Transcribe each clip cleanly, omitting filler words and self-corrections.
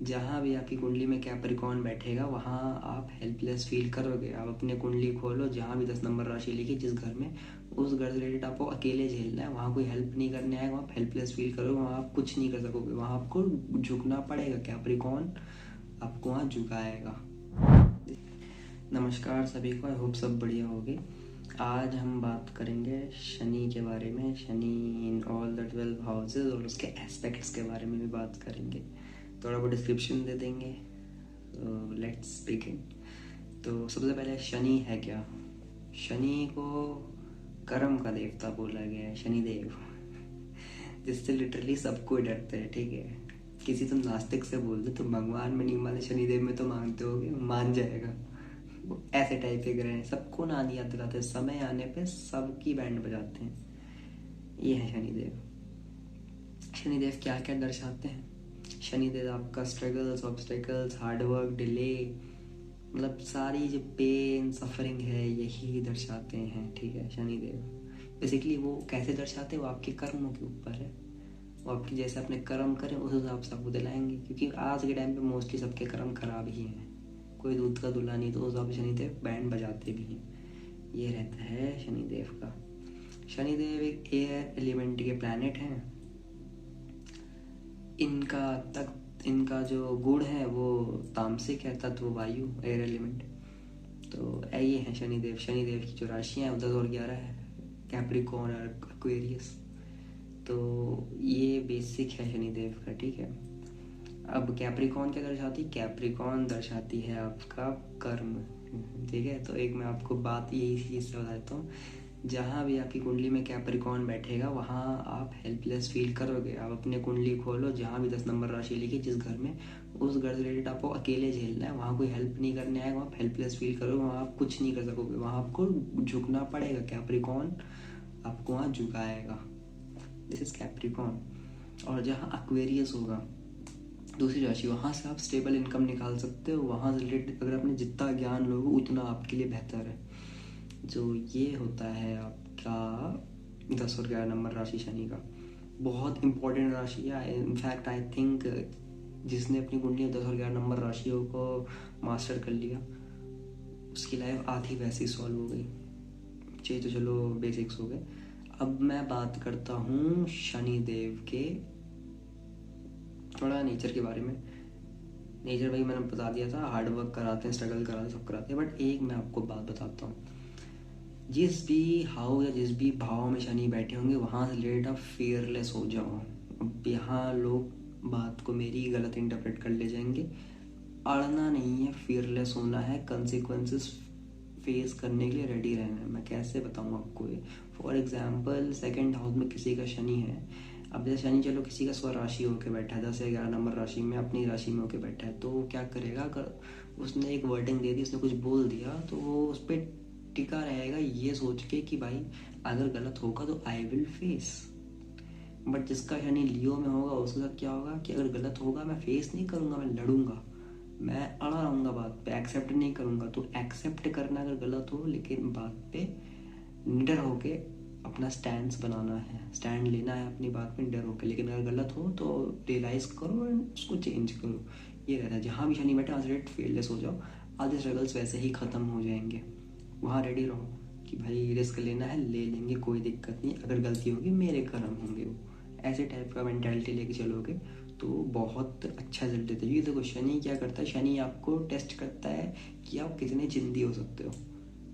जहाँ भी आपकी कुंडली में कैप्रिकॉर्न बैठेगा वहाँ आप हेल्पलेस फील करोगे। आप अपने कुंडली खोलो, जहाँ भी 10 नंबर राशि लिखी जिस घर में, उस घर से रिलेटेड आपको अकेले झेलना है। वहाँ कोई हेल्प नहीं करने आएगा, आप हेल्पलेस फील करोगे, वहाँ आप कुछ नहीं कर सकोगे, वहाँ आपको झुकना पड़ेगा। कैप्रिकॉर्न आपको वहाँ झुकाएगा। नमस्कार सभी को, आई होप सब बढ़िया होगी। आज हम बात करेंगे शनि के बारे में, Shani in all the 12 houses और उसके एस्पेक्ट्स के बारे में भी बात करेंगे। थोड़ा बहुत डिस्क्रिप्शन दे देंगे। Let's begin. तो सबसे पहले शनि है क्या? शनि को कर्म का देवता बोला गया है, शनिदेव, जिससे लिटरली सबको डरते हैं। ठीक है, किसी तुम नास्तिक से बोल दो तुम भगवान में नहीं माने, शनिदेव में तो मानते होगे, मान जाएगा। वो ऐसे टाइप के ग्रह हैं, सबको नानी याद दिलाते हैं, समय आने पे सबकी बैंड बजाते हैं। ये है शनिदेव। शनिदेव क्या क्या दर्शाते हैं? शनिदेव आपका स्ट्रगल्स, ऑब्स्टेकल्स, हार्डवर्क, डिले, मतलब सारी जो पेन सफरिंग है यही दर्शाते हैं। ठीक है, शनिदेव बेसिकली वो कैसे दर्शाते हैं, वो आपके कर्मों के ऊपर है। वो आपकी जैसे अपने कर्म करें उस हिसाब से आपको दिलाएंगे, क्योंकि आज के टाइम पे मोस्टली सबके कर्म खराब ही हैं। कोई दूध का दूल्हा नहीं, तो उस हिसाब से शनिदेव बैंड बजाते भी हैं। ये रहता है शनिदेव का। शनिदेव एक एयर एलिमेंट के प्लैनेट हैं। इनका जो गुण है वो तामसिक है, तत्व वायु, एयर एलिमेंट। तो ये है शनिदेव। शनिदेव की जो राशियाँ हैं 10 और 11 है, कैप्रिकॉर्न और एक्वेरियस। तो ये बेसिक है शनिदेव का। ठीक है, अब कैप्रिकॉर्न क्या दर्शाती है? कैप्रिकॉर्न दर्शाती है आपका कर्म। ठीक है, तो एक मैं आपको बात यही चीज़ से बताता हूँ, जहाँ भी आपकी कुंडली में कैप्रिकॉर्न बैठेगा वहाँ आप हेल्पलेस फील करोगे। आप अपने कुंडली खोलो, जहाँ भी 10 नंबर राशि लिखी जिस घर में, उस घर से रिलेटेड आपको अकेले झेलना है। वहाँ कोई हेल्प नहीं करने आएगा, आप हेल्पलेस फील करोगे, वहाँ आप कुछ नहीं कर सकोगे, वहाँ आपको झुकना पड़ेगा। कैप्रिकॉर्न आपको वहाँ झुकाएगा। This is Capricorn. और जहाँ एक्वेरियस होगा, दूसरी राशि, वहाँ से आप स्टेबल इनकम निकाल सकते हो। वहाँ से रिलेटेड अगर आपने जितना ज्ञान लोगे उतना आपके लिए बेहतर है। जो ये होता है आपका 10 और 11 नंबर राशि शनि का, बहुत इंपॉर्टेंट राशि है। इनफैक्ट आई थिंक जिसने अपनी कुंडली में 10 और 11 नंबर राशियों को मास्टर कर लिया उसकी लाइफ आधी वैसी सॉल्व हो गई। ये तो चलो बेसिक्स हो गए। अब मैं बात करता हूँ शनिदेव के थोड़ा नेचर के बारे में। नेचर भाई मैंने बता दिया था, हार्डवर्क कराते हैं, स्ट्रगल कराते हैं, सब कराते हैं। बट एक मैं आपको बात बताता हूँ, जिस भी हाउ या जिस भी भाव में शनि बैठे होंगे वहाँ से रिलेटेड आप फियरलेस हो जाओ। अब यहाँ लोग बात को मेरी गलत इंटरप्रेट कर ले जाएंगे। अड़ना नहीं है, फियरलेस होना है, कंसिक्वेंसेस फेस करने के लिए रेडी रहना है। मैं कैसे बताऊँ आपको ये? फॉर एग्जाम्पल, सेकेंड हाउस में किसी का शनि है। अब जैसे शनि चलो किसी का स्वराशि होकर बैठा है, 10 या 11 नंबर राशि में अपनी राशि में होकर बैठा है, तो वो क्या करेगा? अगर उसने एक वर्डिंग दे दी, उसने कुछ बोल दिया, तो वो उस पर टिका रहेगा ये सोच के कि भाई अगर गलत होगा तो आई विल फेस। बट जिसका शनि लियो में होगा उसके साथ क्या होगा कि अगर गलत होगा मैं फेस नहीं करूँगा, मैं लड़ूंगा, मैं अड़ा रहूँगा, बात पे एक्सेप्ट नहीं करूँगा। तो एक्सेप्ट करना अगर गलत हो, लेकिन बात पे निडर होके अपना स्टैंड बनाना है, स्टैंड लेना है अपनी बात में डर होकर। लेकिन अगर गलत हो तो रियलाइज करो एंड उसको चेंज करो। ये रहता है। जहाँ भी शनि बैठे वहाँ से रेट फेयरलेस हो जाओ, आधे स्ट्रगल्स वैसे ही ख़त्म हो जाएंगे। वहाँ रेडी रहो कि भाई रिस्क लेना है, ले लेंगे, कोई दिक्कत नहीं, अगर गलती होगी मेरे कर्म होंगे। वो ऐसे टाइप का मेंटालिटी लेके चलोगे तो बहुत अच्छा रिजल्ट देते हैं। ये देखो शनि क्या करता है, शनि आपको टेस्ट करता है कि आप कितने चिंदी हो सकते हो।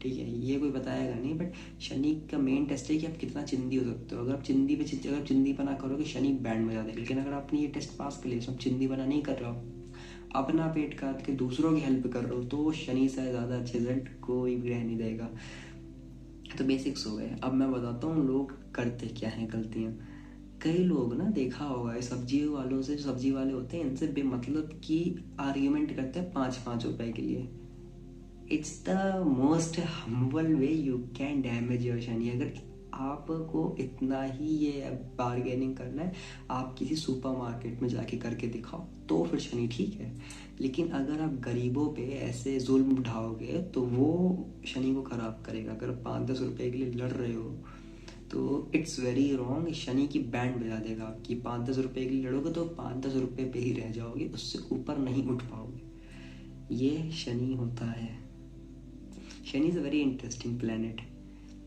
ठीक है, ये कोई बताएगा नहीं, बट शनि का मेन टेस्ट है कि आप कितना चिंदी हो सकते हो। अगर आप चिंदी बना करोगे शनि बैंड बजा देगा। लेकिन अगर आपने ये टेस्ट पास कर लिया, आप चिंदी बना नहीं कर रहे हो, अपना पेट काट के दूसरों की हेल्प कर रहे हो, तो शनि से ज़्यादा अच्छे रिजल्ट कोई भी रह नहीं देगा। तो बेसिक्स हो गए। अब मैं बताता हूँ लोग करते क्या हैं गलतियाँ। कई लोग ना, देखा होगा सब्जी वालों से, जो सब्जी वाले होते हैं इनसे बेमतलब की आर्ग्यूमेंट करते हैं 5-5 रुपए के लिए। It's the most humble way you can damage your Shani. अगर आपको इतना ही ये बार्गेनिंग करना है, आप किसी सुपर मार्केट में जाके करके दिखाओ, तो फिर शनि ठीक है। लेकिन अगर आप गरीबों पे ऐसे जुल्म उठाओगे तो वो शनि को खराब करेगा। अगर 5-10 रुपए के लिए लड़ रहे हो तो इट्स वेरी रॉन्ग। शनि की बैंड बजा देगा आपकी। 5-10 रुपये के लिए लड़ोगे तो 5-10 रुपये पे ही रह जाओगे, उससे ऊपर नहीं उठ पाओगे। ये शनि होता है। Shani is a very interesting planet.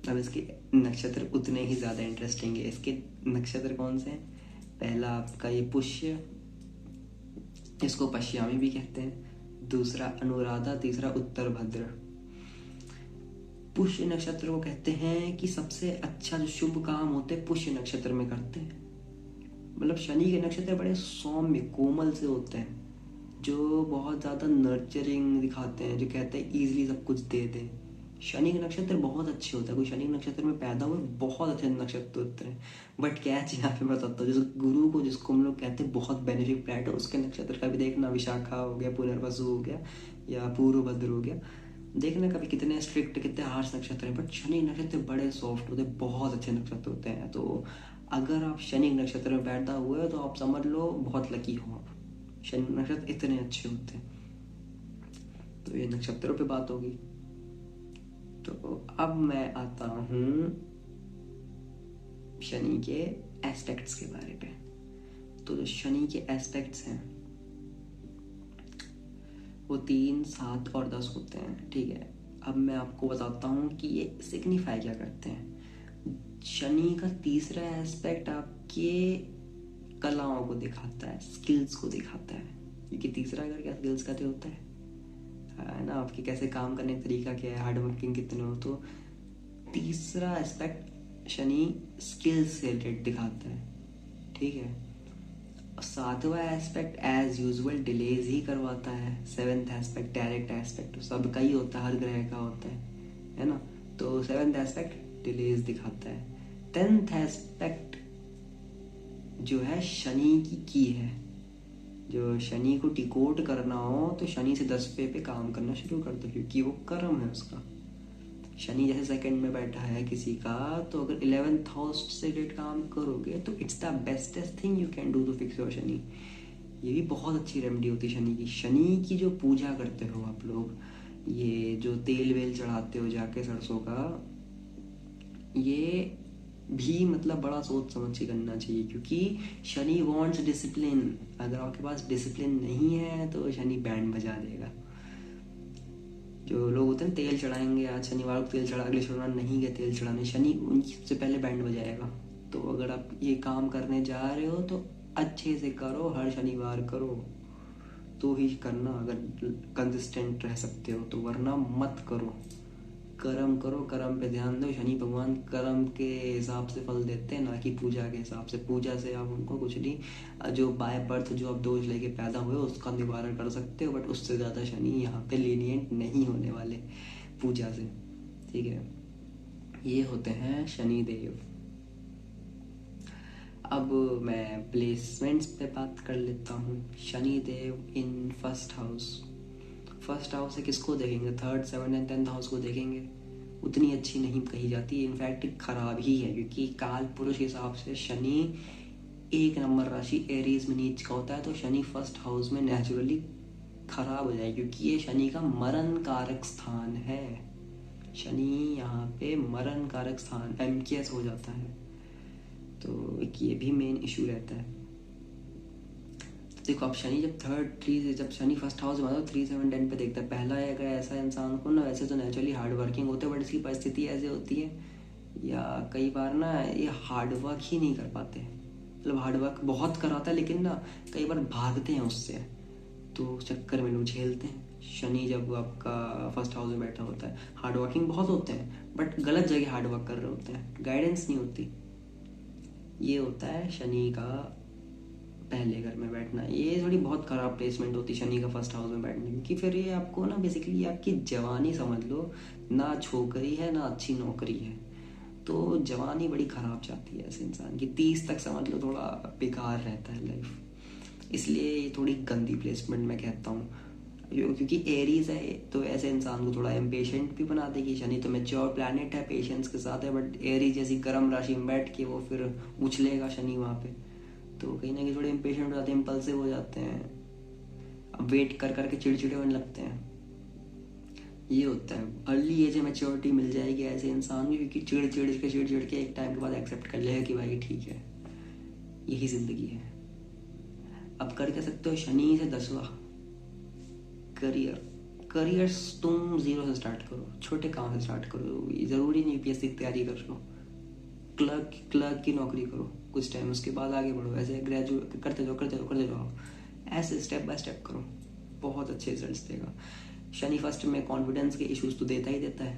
अब इसके नक्षत्र उतने ही ज़्यादा इंटरेस्टिंग है। इसके नक्षत्र कौन से हैं? पहला आपका ये पुष्य, इसको पश्यामी भी कहते हैं। दूसरा अनुराधा, तीसरा उत्तर भद्र। पुष्य नक्षत्र को कहते हैं कि सबसे अच्छा जो शुभ काम होते हैं पुष्य नक्षत्र में करते हैं। मतलब शनि के नक्षत्र बड़े सौम्य कोमल से होते हैं, जो बहुत ज़्यादा नर्चरिंग दिखाते हैं, जो कहते हैं ईजिली सब कुछ दे दें। शनि के नक्षत्र बहुत अच्छे होता है। कोई शनि के नक्षत्र में पैदा हुए बहुत अच्छे नक्षत्र होते हैं। बट क्या है यहाँ पे बताता हूँ, जैसे गुरु को जिसको हम लोग कहते हैं बहुत बेनिफिक प्लैनेट है, उसके नक्षत्र का भी देखना। विशाखा हो गया, पुनर्वसु हो गया, या पूर्वभद्र हो गया। देखना कभी कितने स्ट्रिक्ट, कितने हार्श नक्षत्र हैं। बट शनि नक्षत्र बड़े सॉफ्ट होते हैं, बहुत अच्छे नक्षत्र होते हैं। तो अगर आप शनि नक्षत्र में पैदा हुए हो तो आप समझ लो बहुत लकी हो आप। शनि नक्षत्र इतने अच्छे होते हैं। तो ये नक्षत्रों पे बात होगी। तो अब मैं आता हूँ शनि के एस्पेक्ट्स के बारे पे। तो जो शनि के एस्पेक्ट्स हैं वो 3, 7 और 10 होते हैं, ठीक है। अब मैं आपको बताता हूँ कि ये सिग्निफाई क्या करते हैं। शनि का तीसरा एस्पेक्ट आपके कलाओं को दिखाता है, स्किल्स को दिखाता है। क्योंकि तीसरा घर क्या स्किल्स का तो होता है ना, आपके कैसे काम करने का तरीका क्या है, हार्ड वर्किंग कितने हो। तो तीसरा एस्पेक्ट शनि स्किल्स से रिलेटेड दिखाता है, ठीक है। 7वां एस्पेक्ट एज यूजुअल डिलेज ही करवाता है। 7th एस्पेक्ट डायरेक्ट एस्पेक्ट सबका ही होता है, हर ग्रह का होता है ना। तो 7th एस्पेक्ट डिलेज दिखाता है। 10th एस्पेक्ट जो है शनि की है। जो शनि को डिकोड करना हो तो शनि से 10 पे काम करना शुरू कर दो, क्योंकि वो कर्म है उसका। शनि जैसे सेकंड में बैठा है किसी का, तो अगर 11th हाउस से रिलेटेड काम करोगे तो it's the bestest thing you can do to fix your Shani. ये भी बहुत अच्छी रेमेडी होती है शनि की। शनि की जो पूजा करते हो आप लोग, ये जो तेल वेल चढ़ाते हो जाके सरसों का, ये भी मतलब बड़ा सोच समझ के करना चाहिए, क्योंकि शनि वांट्स डिसिप्लिन। अगर आपके पास डिसिप्लिन नहीं है तो शनि बैंड बजा देगा। जो लोग होते हैं तेल चढ़ाएंगे, आज शनिवार को तेल चढ़ा, अगले शनिवार नहीं गए तेल चढ़ाने, शनि उनकी सबसे पहले बैंड बजाएगा। तो अगर आप ये काम करने जा रहे हो तो अच्छे से करो, हर शनिवार करो तो ही करना, अगर कंसिस्टेंट रह सकते हो तो, वरना मत करो। कर्म करो, कर्म पे ध्यान दो। शनि भगवान कर्म के हिसाब से फल देते हैं, ना कि पूजा के हिसाब से। पूजा से आप उनको कुछ नहीं, जो बाय बर्थ जो आप दोष लेके पैदा हुए उसका निवारण कर सकते हो, बट उससे ज़्यादा शनि यहाँ पे लीनियंट नहीं होने वाले पूजा से, ठीक है। ये होते हैं शनि देव। अब मैं प्लेसमेंट्स पे बात कर लेता हूँ। Shani Dev in first house. First house से किसको देखेंगे? 3rd, 7th and 10th house को देखेंगे। उतनी अच्छी नहीं कही जाती, इनफैक्ट खराब ही है, क्योंकि काल पुरुष के हिसाब से शनि 1 नंबर राशि एरीज में नीच का होता है। तो शनि फर्स्ट हाउस में नेचुरली खराब हो जाए, क्योंकि ये शनि का मरण कारक स्थान है। शनि यहाँ पे मरण कारक स्थान MKS हो जाता है, तो ये भी मेन इशू रहता है। देखो, अब शनि जब शनि फर्स्ट हाउस में 3, 7, 10 पे देखता है, पहला है अगर ऐसा इंसान को ना, वैसे तो नेचुरली हार्ड वर्किंग होते हैं, बट इसकी परिस्थिति ऐसे होती है, या कई बार ना ये हार्ड वर्क ही नहीं कर पाते। मतलब हार्ड वर्क बहुत कराता है, लेकिन ना कई बार भागते हैं उससे, तो चक्कर में लोग झेलते हैं। शनि जब आपका फर्स्ट हाउस में बैठा होता है, हार्ड वर्किंग बहुत होते हैं, बट गलत जगह हार्ड वर्क कर रहे होते हैं, गाइडेंस नहीं होती। ये होता है शनि का पहले घर में बैठना। ये थोड़ी बहुत खराब प्लेसमेंट होती है शनि का फर्स्ट हाउस में बैठने, क्योंकि फिर ये आपको ना बेसिकली आपकी जवानी समझ लो, ना छोकरी है ना अच्छी नौकरी है, तो जवानी बड़ी खराब जाती है ऐसे इंसान की। 30 तक समझ लो थोड़ा बेकार रहता है लाइफ। इसलिए ये थोड़ी गंदी प्लेसमेंट मैं कहता हूँ, क्योंकि एरीज है तो ऐसे इंसान को थोड़ा इम्पेशेंट भी बना देगी। शनि तो मैच्योर प्लैनेट है, पेशेंस के साथ है, बट एरीज जैसी गर्म राशि में बैठ के वो फिर उछलेगा शनि वहाँ पे, तो कहीं ना कहीं थोड़े इम्पेशेंट हो जाते हैं, इम्पल्सिव हो जाते हैं, अब वेट कर करके चिड़चिड़े होने लगते हैं। ये होता है, अर्ली एज में मैच्योरिटी मिल जाएगी ऐसे इंसान को, क्योंकि चिड़ के एक टाइम के बाद एक्सेप्ट कर लेगा कि भाई ठीक है, यही जिंदगी है। अब कर क्या सकते हो, शनि से 10वां करियर। करियर तुम जीरो से स्टार्ट करो, छोटे काम से स्टार्ट करो, ज़रूरी नहीं यूपीएससी की तैयारी कर लो, क्लर्क की नौकरी करो कुछ टाइम, उसके बाद आगे बढ़ो, ऐसे ग्रेजुएट करते जाओ, ऐसे स्टेप बाय स्टेप करो, बहुत अच्छे रिजल्ट्स देगा। शनि फर्स्ट में कॉन्फिडेंस के इश्यूज तो देता ही देता है,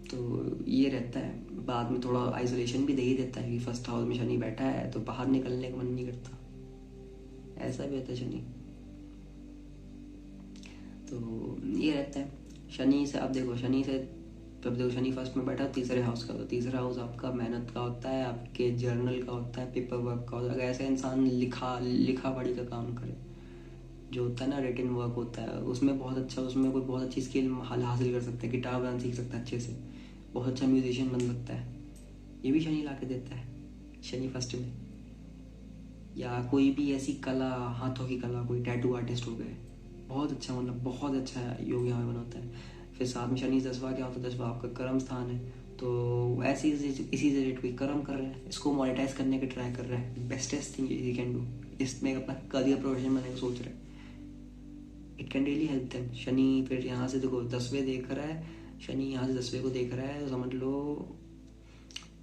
तो ये रहता है। बाद में थोड़ा आइसोलेशन भी दे ही देता है, कि फर्स्ट हाउस में शनि बैठा है तो बाहर निकलने का मन नहीं करता, ऐसा भी होता है शनि। तो ये रहता है शनि से। अब देखो शनि फर्स्ट में बैठा तीसरे हाउस का, तो तीसरा हाउस आपका मेहनत का होता है, आपके जर्नल का होता है, पेपर वर्क का होता है। अगर ऐसा इंसान लिखा पढ़ी का काम करे, जो होता है ना रिटन वर्क होता है, उसमें बहुत अच्छा, उसमें कोई बहुत अच्छी स्किल हासिल कर सकता है, गिटार बजाना सीख सकता है अच्छे से, बहुत अच्छा म्यूजिशियन बन सकता है। ये भी शनि ला के देता है शनि फर्स्ट में। या कोई भी ऐसी कला, हाथों की कला, कोई टैटू आर्टिस्ट हो गए, बहुत अच्छा, मतलब बहुत अच्छा योग यहाँ बनाता है। फिर साथ में शनि 10वां क्या होता है, 10वां आपका कर्म स्थान है, तो ऐसे इसी से रिलेटेड कोई कर्म कर रहा है, इसको मोनेटाइज करने का ट्राई कर रहा है, bestest thing you can do, इसमें अपना करियर प्रोफेशन बनाने का सोच रहा है, it can really help them. Shani फिर यहाँ से देखो 10वें देख रहा है, शनि यहाँ से 10वें को देख रहा है, तो समझ लो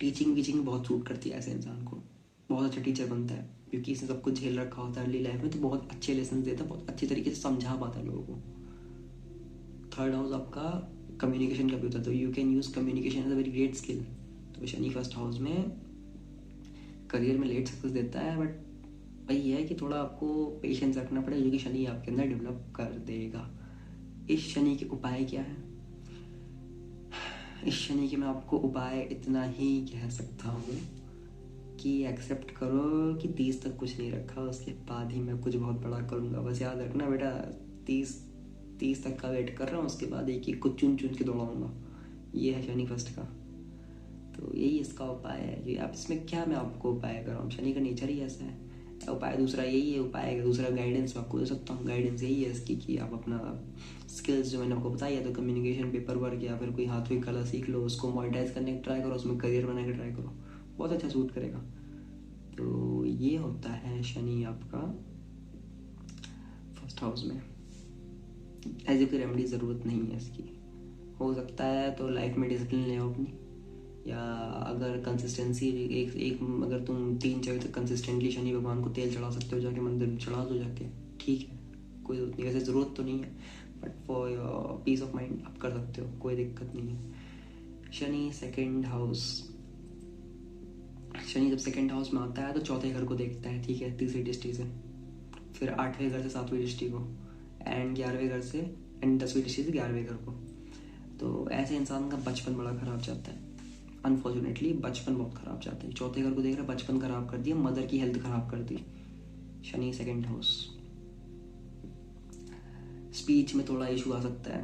टीचिंग बहुत सूट करती है ऐसे इंसान को, बहुत अच्छा टीचर बनता है, क्योंकि इसने सब कुछ झेल रखा होता है अर्ली लाइफ में, तो बहुत अच्छे लेसन देता है, बहुत अच्छे तरीके से समझा पाता है लोगों को। थर्ड हाउस आपका कम्युनिकेशन का भी होता है, तो you can use communication as a very great skill. तो शनि फर्स्ट हाउस में करियर में लेट सक्सेस देता है, बट वही है कि थोड़ा आपको पेशेंस रखना पड़ेगा, जो कि शनि आपके अंदर डेवलप कर देगा। इस शनि के उपाय क्या है, इस शनि के मैं आपको उपाय इतना ही कह सकता हूँ कि एक्सेप्ट करो कि 30 तक कुछ नहीं रखा, उसके बाद ही मैं कुछ बहुत बड़ा करूँगा। बस याद रखना बेटा, 30 तक का वेट कर रहा हूँ, उसके बाद एक एक को चुन के दौड़ाऊँगा। ये है शनि फर्स्ट का, तो यही इसका उपाय है। ये आप इसमें क्या मैं आपको उपाय कर रहा हूँ, शनि का नेचर ही ऐसा है। उपाय दूसरा यही है, उपाय दूसरा गाइडेंस मैं आपको दे सकता हूँ। गाइडेंस यही है इसकी कि आप अपना स्किल्स जो मैंने आपको बताया, तो कम्युनिकेशन, पेपर वर्क, या फिर कोई हाथों की कला सीख लो, उसको मोनेटाइज करने का ट्राई करो, उसमें करियर बनाने का ट्राई करो, बहुत अच्छा सूट करेगा। तो ये होता है शनि आपका फर्स्ट हाउस में। ऐसी कोई रेमेडी ज़रूरत नहीं है इसकी, हो सकता है तो लाइफ में डिसिप्लिन ले आओ अपनी, या अगर कंसिस्टेंसी एक अगर तुम 3 जगह तक कंसिस्टेंटली शनि भगवान को तेल चढ़ा सकते हो, जाके मंदिर में चढ़ा दो जाके, ठीक है, कोई जरूरत नहीं, वैसे ज़रूरत तो नहीं है, but for your peace of mind आप कर सकते हो, कोई दिक्कत नहीं है। शनि सेकंड हाउस, शनि जब सेकंड हाउस में आता है तो चौथे घर को देखता है, ठीक है, तीसरी दृष्टि से, फिर 8वें घर से 7वीं दृष्टि को, एंड 11वें घर से, एंड 10वीं दृष्टि से 11वें घर को। तो ऐसे इंसान का बचपन बड़ा खराब जाता है, अनफॉर्चुनेटली बचपन बहुत खराब जाता है। चौथे घर को देख रहा है, बचपन खराब कर दिया, मदर की हेल्थ खराब कर दी, शनि सेकंड हाउस। स्पीच में थोड़ा इशू आ सकता है,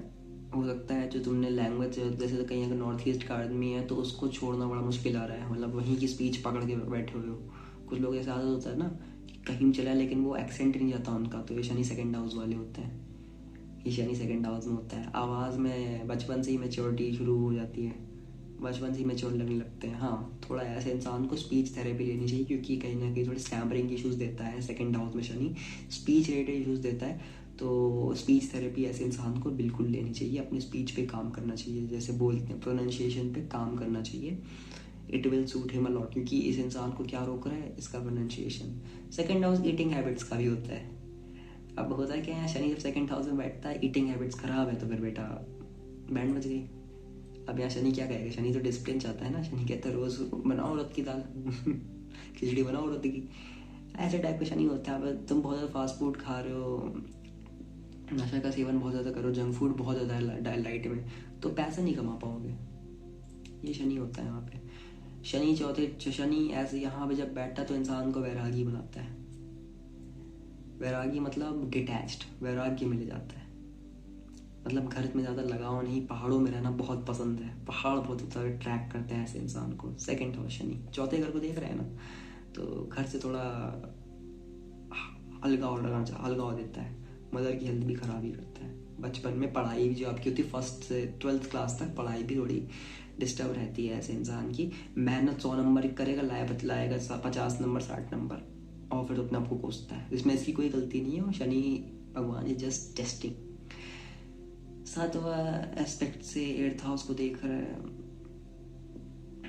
हो सकता है जो तुमने लैंग्वेज, जैसे कहीं अगर नॉर्थ ईस्ट का आदमी है तो उसको छोड़ना बड़ा मुश्किल आ रहा है, मतलब वहीं की स्पीच पकड़ के बैठे हुए हो। कुछ लोग ऐसा आदत होता है ना कि कहीं चला लेकिन वो एक्सेंट नहीं जाता उनका, तो ये शनि सेकंड हाउस वाले होते हैं, ये शनि सेकंड हाउस में होता है। आवाज़ में बचपन से ही मैच्योरिटी शुरू हो जाती है, बचपन से ही मैच्योर लगने लगते हैं। हाँ, थोड़ा ऐसे इंसान को स्पीच थेरेपी लेनी चाहिए, क्योंकि कहीं ना कहीं थोड़े स्टैमरिंग इश्यूज़ देता है सेकंड हाउस में शनि, स्पीच रिलेटेड इश्यूज़ देता है, तो स्पीच थेरेपी ऐसे इंसान को बिल्कुल लेनी चाहिए, अपनी स्पीच पे काम करना चाहिए, जैसे बोलते हैं प्रोनाउंसिएशन पे काम करना चाहिए, it will suit him a lot, क्योंकि इस इंसान को क्या रोक रहा है, इसका pronunciation. Second house eating habits का भी होता है। अब होता क्या है, शनि जब सेकंड हाउस में बैठता है, ईटिंग हैबिट्स खराब है, तो फिर बेटा बैंड बज गई। अब यहाँ शनि क्या कहेगा, शनि तो डिसिप्लिन चाहता है ना, शनि कहता है रोज बनाओ उड़द की दाल खिचड़ी बनाओ उड़द की, ऐसे टाइप का शनि होता है। अब तुम बहुत ज़्यादा फास्ट फूड खा रहे हो, नशा का सेवन बहुत ज़्यादा करो, जंक फूड बहुत ज़्यादा लाइट में, तो पैसा नहीं कमा पाओगे, ये शनि होता है यहाँ पे। शनि ऐसे यहाँ पे जब बैठता तो इंसान को वैरागी बनाता है, वैरागी मतलब डिटैच्ड, वैराग्य मिल जाता है, मतलब घर में ज़्यादा लगाव नहीं, पहाड़ों में रहना बहुत पसंद है, पहाड़ बहुत ज़्यादा ट्रैक करते हैं ऐसे इंसान को। सेकंड हाउस शनि चौथे घर को देख रहे हैं ना, तो घर से थोड़ा अलगाव देता है, मदर की हेल्थ भी खराब ही करता है। बचपन में पढ़ाई जो आपकी होती है 1st से 12th क्लास तक, पढ़ाई भी थोड़ी डिस्टर्ब रहती है ऐसे इंसान की। मेहनत 100 नंबर की करेगा, बतलाएगा 50 नंबर 60 नंबर, और फिर तो अपने आप को कोसता है। इसमें इसकी कोई गलती नहीं है, और शनि भगवान इज जस्ट टेस्टिंग। 7वां एस्पेक्ट से 8th हाउस को देख रहा है,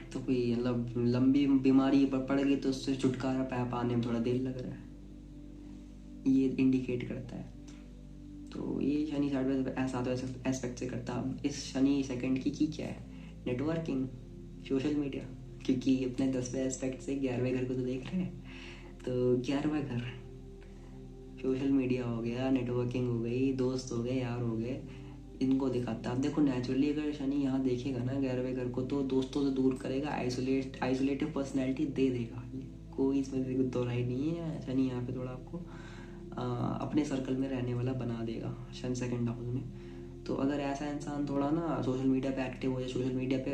तो कोई मतलब लंबी बीमारी पड़ गई तो उससे छुटकारा पाने में थोड़ा देर लग रहा है, ये इंडिकेट करता है। तो ये शनि 7वां एस्पेक्ट से करता है। इस शनि सेकंड की क्या है? नेटवर्किंग, सोशल मीडिया, क्योंकि अपने 10वें एस्पेक्ट से 11वें घर को तो देख रहे हैं, तो 11वां घर सोशल मीडिया हो गया, नेटवर्किंग हो गई, दोस्त हो गए, यार हो गए, इनको दिखाता है। अब देखो नेचुरली अगर शनि यहाँ देखेगा ना 11वें घर को, तो दोस्तों से दूर करेगा, आइसोलेटिव पर्सनैलिटी दे देगा, कोई इसमें दोहराई नहीं है। शनि यहाँ पे थोड़ा आपको अपने सर्कल में रहने वाला बना देगा शनि सेकंड हाउस में। तो अगर ऐसा इंसान थोड़ा ना सोशल मीडिया पे एक्टिव हो जाए, सोशल मीडिया पे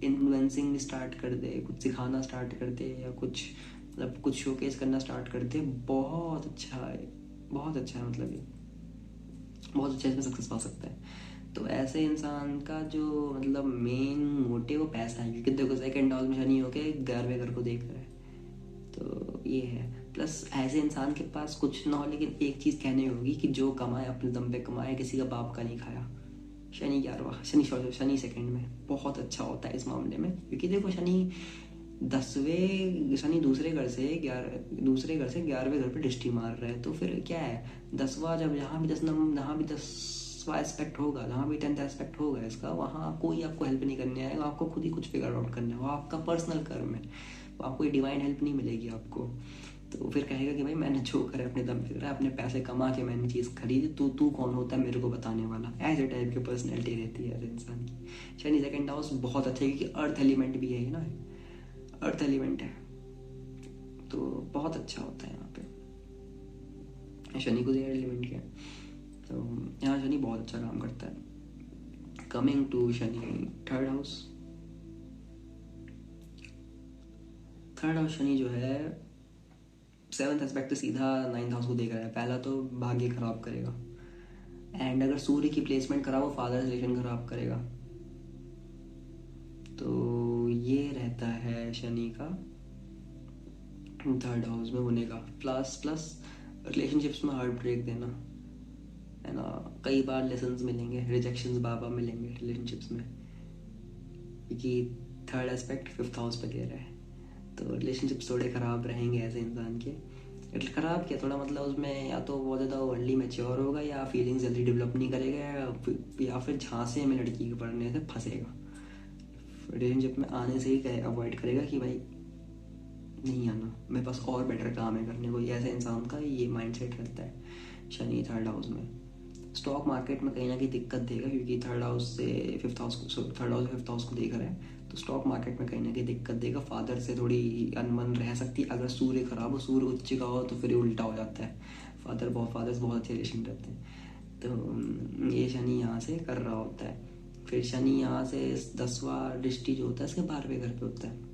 इन्फ्लुएंसिंग स्टार्ट कर दे, कुछ सिखाना स्टार्ट कर दे, या कुछ मतलब कुछ शोकेस करना स्टार्ट कर दे, बहुत अच्छा है, बहुत अच्छा है, मतलब ये बहुत अच्छा इसमें सक्सेस पा सकता है। तो ऐसे इंसान का जो मतलब मेन मोटिव वो पैसा है, क्योंकि देखो सेकंड हाउस में शनि होके 11वें घर को देख रहा है, तो ये है। प्लस ऐसे इंसान के पास कुछ ना हो, लेकिन एक चीज़ कहने होगी कि जो कमाए अपने दम पे कमाए, किसी का बाप का नहीं खाया। शनि 11वां, शनि सेकंड में बहुत अच्छा होता है इस मामले में, क्योंकि देखो शनि दूसरे घर से 11वें घर पे दृष्टि मार रहा है, तो फिर क्या है 10वां, जब जहाँ भी 10वां एस्पेक्ट होगा, जहाँ भी 10th एस्पेक्ट होगा इसका, वहाँ कोई आपको हेल्प नहीं करने आएगा, आपको खुद ही कुछ फिगर आउट करना है, वो आपका पर्सनल कर्म है, आपको कोई डिवाइन हेल्प नहीं मिलेगी आपको। तो फिर कहेगा कि भाई मैंने जो करा अपने दम पे करा, अपने पैसे कमा के मैंने चीज़ खरीदी, तू कौन होता है मेरे को बताने वाला, ऐसे टाइप की पर्सनैलिटी रहती है इंसान की। शनि सेकंड हाउस बहुत अच्छा है, क्योंकि अर्थ एलिमेंट भी है ना, अर्थ एलिमेंट है, तो बहुत अच्छा होता है यहाँ पे। शनि को एयर एलिमेंट क्या है, तो यहाँ शनि बहुत अच्छा काम करता है। Coming to Shani third house Shani जो है 7th एस्पेक्ट से सीधा 9th हाउस को देख रहा है। पहला तो भाग्य खराब करेगा, एंड अगर सूर्य की प्लेसमेंट खराब हो, फादर रिलेशन खराब करेगा। तो ये रहता है शनि का 3rd हाउस में होने का। प्लस रिलेशनशिप्स में हार्ट ब्रेक देना है ना, कई बार लेसन्स मिलेंगे, रिजेक्शंस बार मिलेंगे रिलेशनशिप्स में, क्योंकि 3rd एस्पेक्ट 5th हाउस पे दे रहा है। तो रिलेशनशिप्स थोड़े ख़राब रहेंगे ऐसे इंसान के। ख़राब क्या, थोड़ा मतलब उसमें या तो बहुत ज़्यादा वर्ल्डली मैच्योर होगा, या फीलिंग्स जल्दी डेवलप नहीं करेगा, या फिर झांसे में लड़की के पढ़ने से फंसेगा, रिलेशनशिप में आने से ही अवॉइड करेगा कि भाई नहीं आना, मेरे पास और बेटर काम है करने को। ऐसे इंसान का ये माइंडसेट रहता है शनि 3rd हाउस में। स्टॉक मार्केट में कहीं ना कहीं दिक्कत देगा, क्योंकि 3rd हाउस से 5th हाउस को देख रहा है, तो स्टॉक मार्केट में कहीं ना कहीं दिक्कत देगा। फादर से थोड़ी अनबन रह सकती है, अगर सूर्य खराब हो, सूर्य उच्च का हो, तो फिर उल्टा हो जाता है, फादर से बहुत अच्छे रिलेशन रहते हैं। तो ये शनि यहाँ से कर रहा होता है। फिर शनि यहाँ से 10वां दृष्टि जो होता है इसके 12वें घर पे होता है।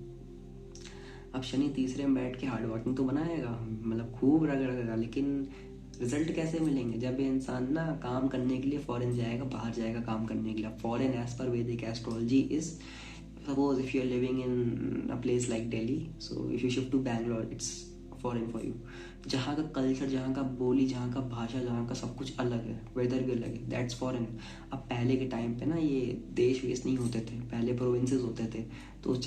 अब शनि तीसरे में बैठ के हार्ड वर्किंग तो बनाएगा, मतलब खूब रगड़ेगा, लेकिन रिजल्ट कैसे मिलेंगे, जब ये इंसान ना काम करने के लिए फॉरेन जाएगा, बाहर जाएगा काम करने के लिए। Foreign as per Vedic astrology is, suppose if you are living in a place like Delhi, so if you shift to Bangalore, it's foreign for you. जहाँ का कल्चर, जहाँ का बोली, जहाँ का भाषा, जहाँ का सब कुछ अलग है, वेदर भी अलग है, दैट्स फॉरेन। अब पहले के टाइम पे ना ये देश वेश नहीं होते थे, पहले प्रोविंसेस होते थे, तो उस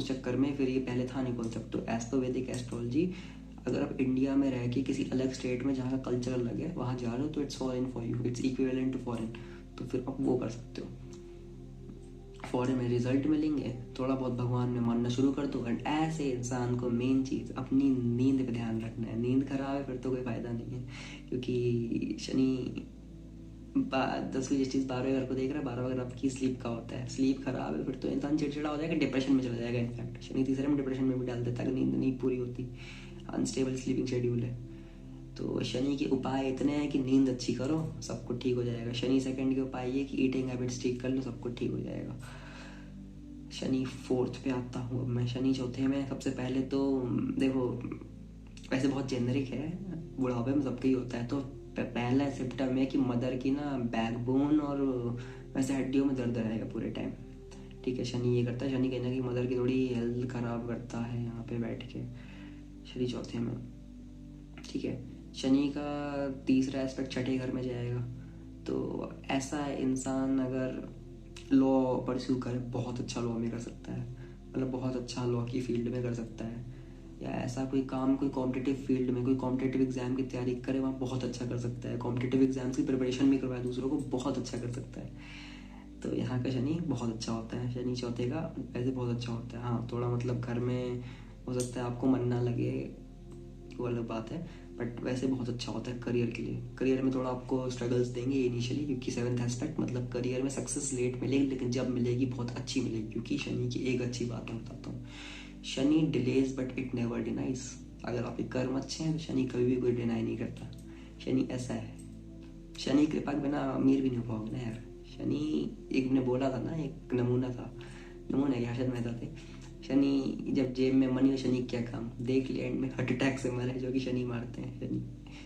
चक्कर में फिर ये पहले था नहीं कॉन्सेप्ट। तो एज पर वैदिक एस्ट्रोलॉजी, अगर आप इंडिया में रह के किसी अलग स्टेट में जहाँ का कल्चर अलग है वहाँ जा रहे हो, तो it's foreign for you, it's equivalent to foreign. तो फिर आप वो कर सकते हो, फॉरेन में रिजल्ट मिलेंगे, थोड़ा बहुत भगवान में मानना शुरू कर दो। एंड ऐसे इंसान को मेन चीज़ अपनी नींद पे ध्यान रखना है। नींद खराब है फिर तो कोई फ़ायदा नहीं है, क्योंकि शनि 10वीं चीज़ 12वें घर को देख रहा है, 12वां घर आपकी स्लीप का होता है। स्लीप खराब है फिर तो इंसान चिड़चिड़ा हो जाएगा, डिप्रेशन में चला जाएगा। इनफैक्ट शनि तीसरे में डिप्रेशन में भी डाल देता है, नींद नहीं पूरी होती, अनस्टेबल स्लीपिंग शेड्यूल है। तो शनि के उपाय इतने हैं कि नींद अच्छी करो, सब कुछ ठीक हो जाएगा। शनि सेकंड के उपाय ये कि ईटिंग हैबिट्स ठीक कर लो, सब कुछ ठीक हो जाएगा। शनि 4th पे आता हूँ अब मैं। शनि 4th में सबसे पहले तो देखो, वैसे बहुत जेनरिक है, बुढ़ापे में सबका ही होता है, तो पहला सिम्टम है कि मदर की ना बैकबोन और वैसे हड्डियों में दर्द रहेगा पूरे टाइम। ठीक है, शनि ये करता है, शनि कहीं ना कहीं मदर की थोड़ी हेल्थ खराब करता है यहाँ पे बैठ के, शनि चौथे में। ठीक है, शनि का तीसरा एस्पेक्ट छठे घर में जाएगा। तो ऐसा इंसान अगर लॉ परस्यू करे, बहुत अच्छा लॉ में कर सकता है, मतलब बहुत अच्छा लॉ की फील्ड में कर सकता है, या ऐसा कोई काम कोई कॉम्पिटिटिव फील्ड में, कोई कॉम्पिटिटिव एग्जाम की तैयारी करे, वहाँ बहुत अच्छा कर सकता है। कॉम्पिटिटिव एग्जाम्स की प्रिपरेशन भी करवाए दूसरों को, बहुत अच्छा कर सकता है। तो यहाँ का शनि बहुत अच्छा होता है, शनि चौथे का वैसे बहुत अच्छा होता है। हाँ, थोड़ा मतलब घर में हो सकता है आपको मन ना लगे, वो अलग बात है, बट वैसे बहुत अच्छा होता है करियर के लिए। करियर में थोड़ा आपको स्ट्रगल्स देंगे इनिशियली, क्योंकि सेवन्थ एस्पेक्ट मतलब करियर में सक्सेस लेट मिलेगी, लेकिन जब मिलेगी बहुत अच्छी मिलेगी। क्योंकि शनि की एक अच्छी बात मैं बताता हूँ, Shani delays but it never denies. अगर आपके कर्म अच्छे हैं तो शनि कभी भी कोई डिनाई नहीं करता। शनि ऐसा है, शनि कृपा के बिना अमीर भी नहीं हो पाओगे ना यार। शनि, एक ने बोला था ना, एक नमूना था, नमूना क्या हर्षद मेहता थे, शनि जब जेब में मनी हो शनि क्या काम, देख लिया एंड में हार्ट अटैक से मरे, जो कि शनि मारते हैं,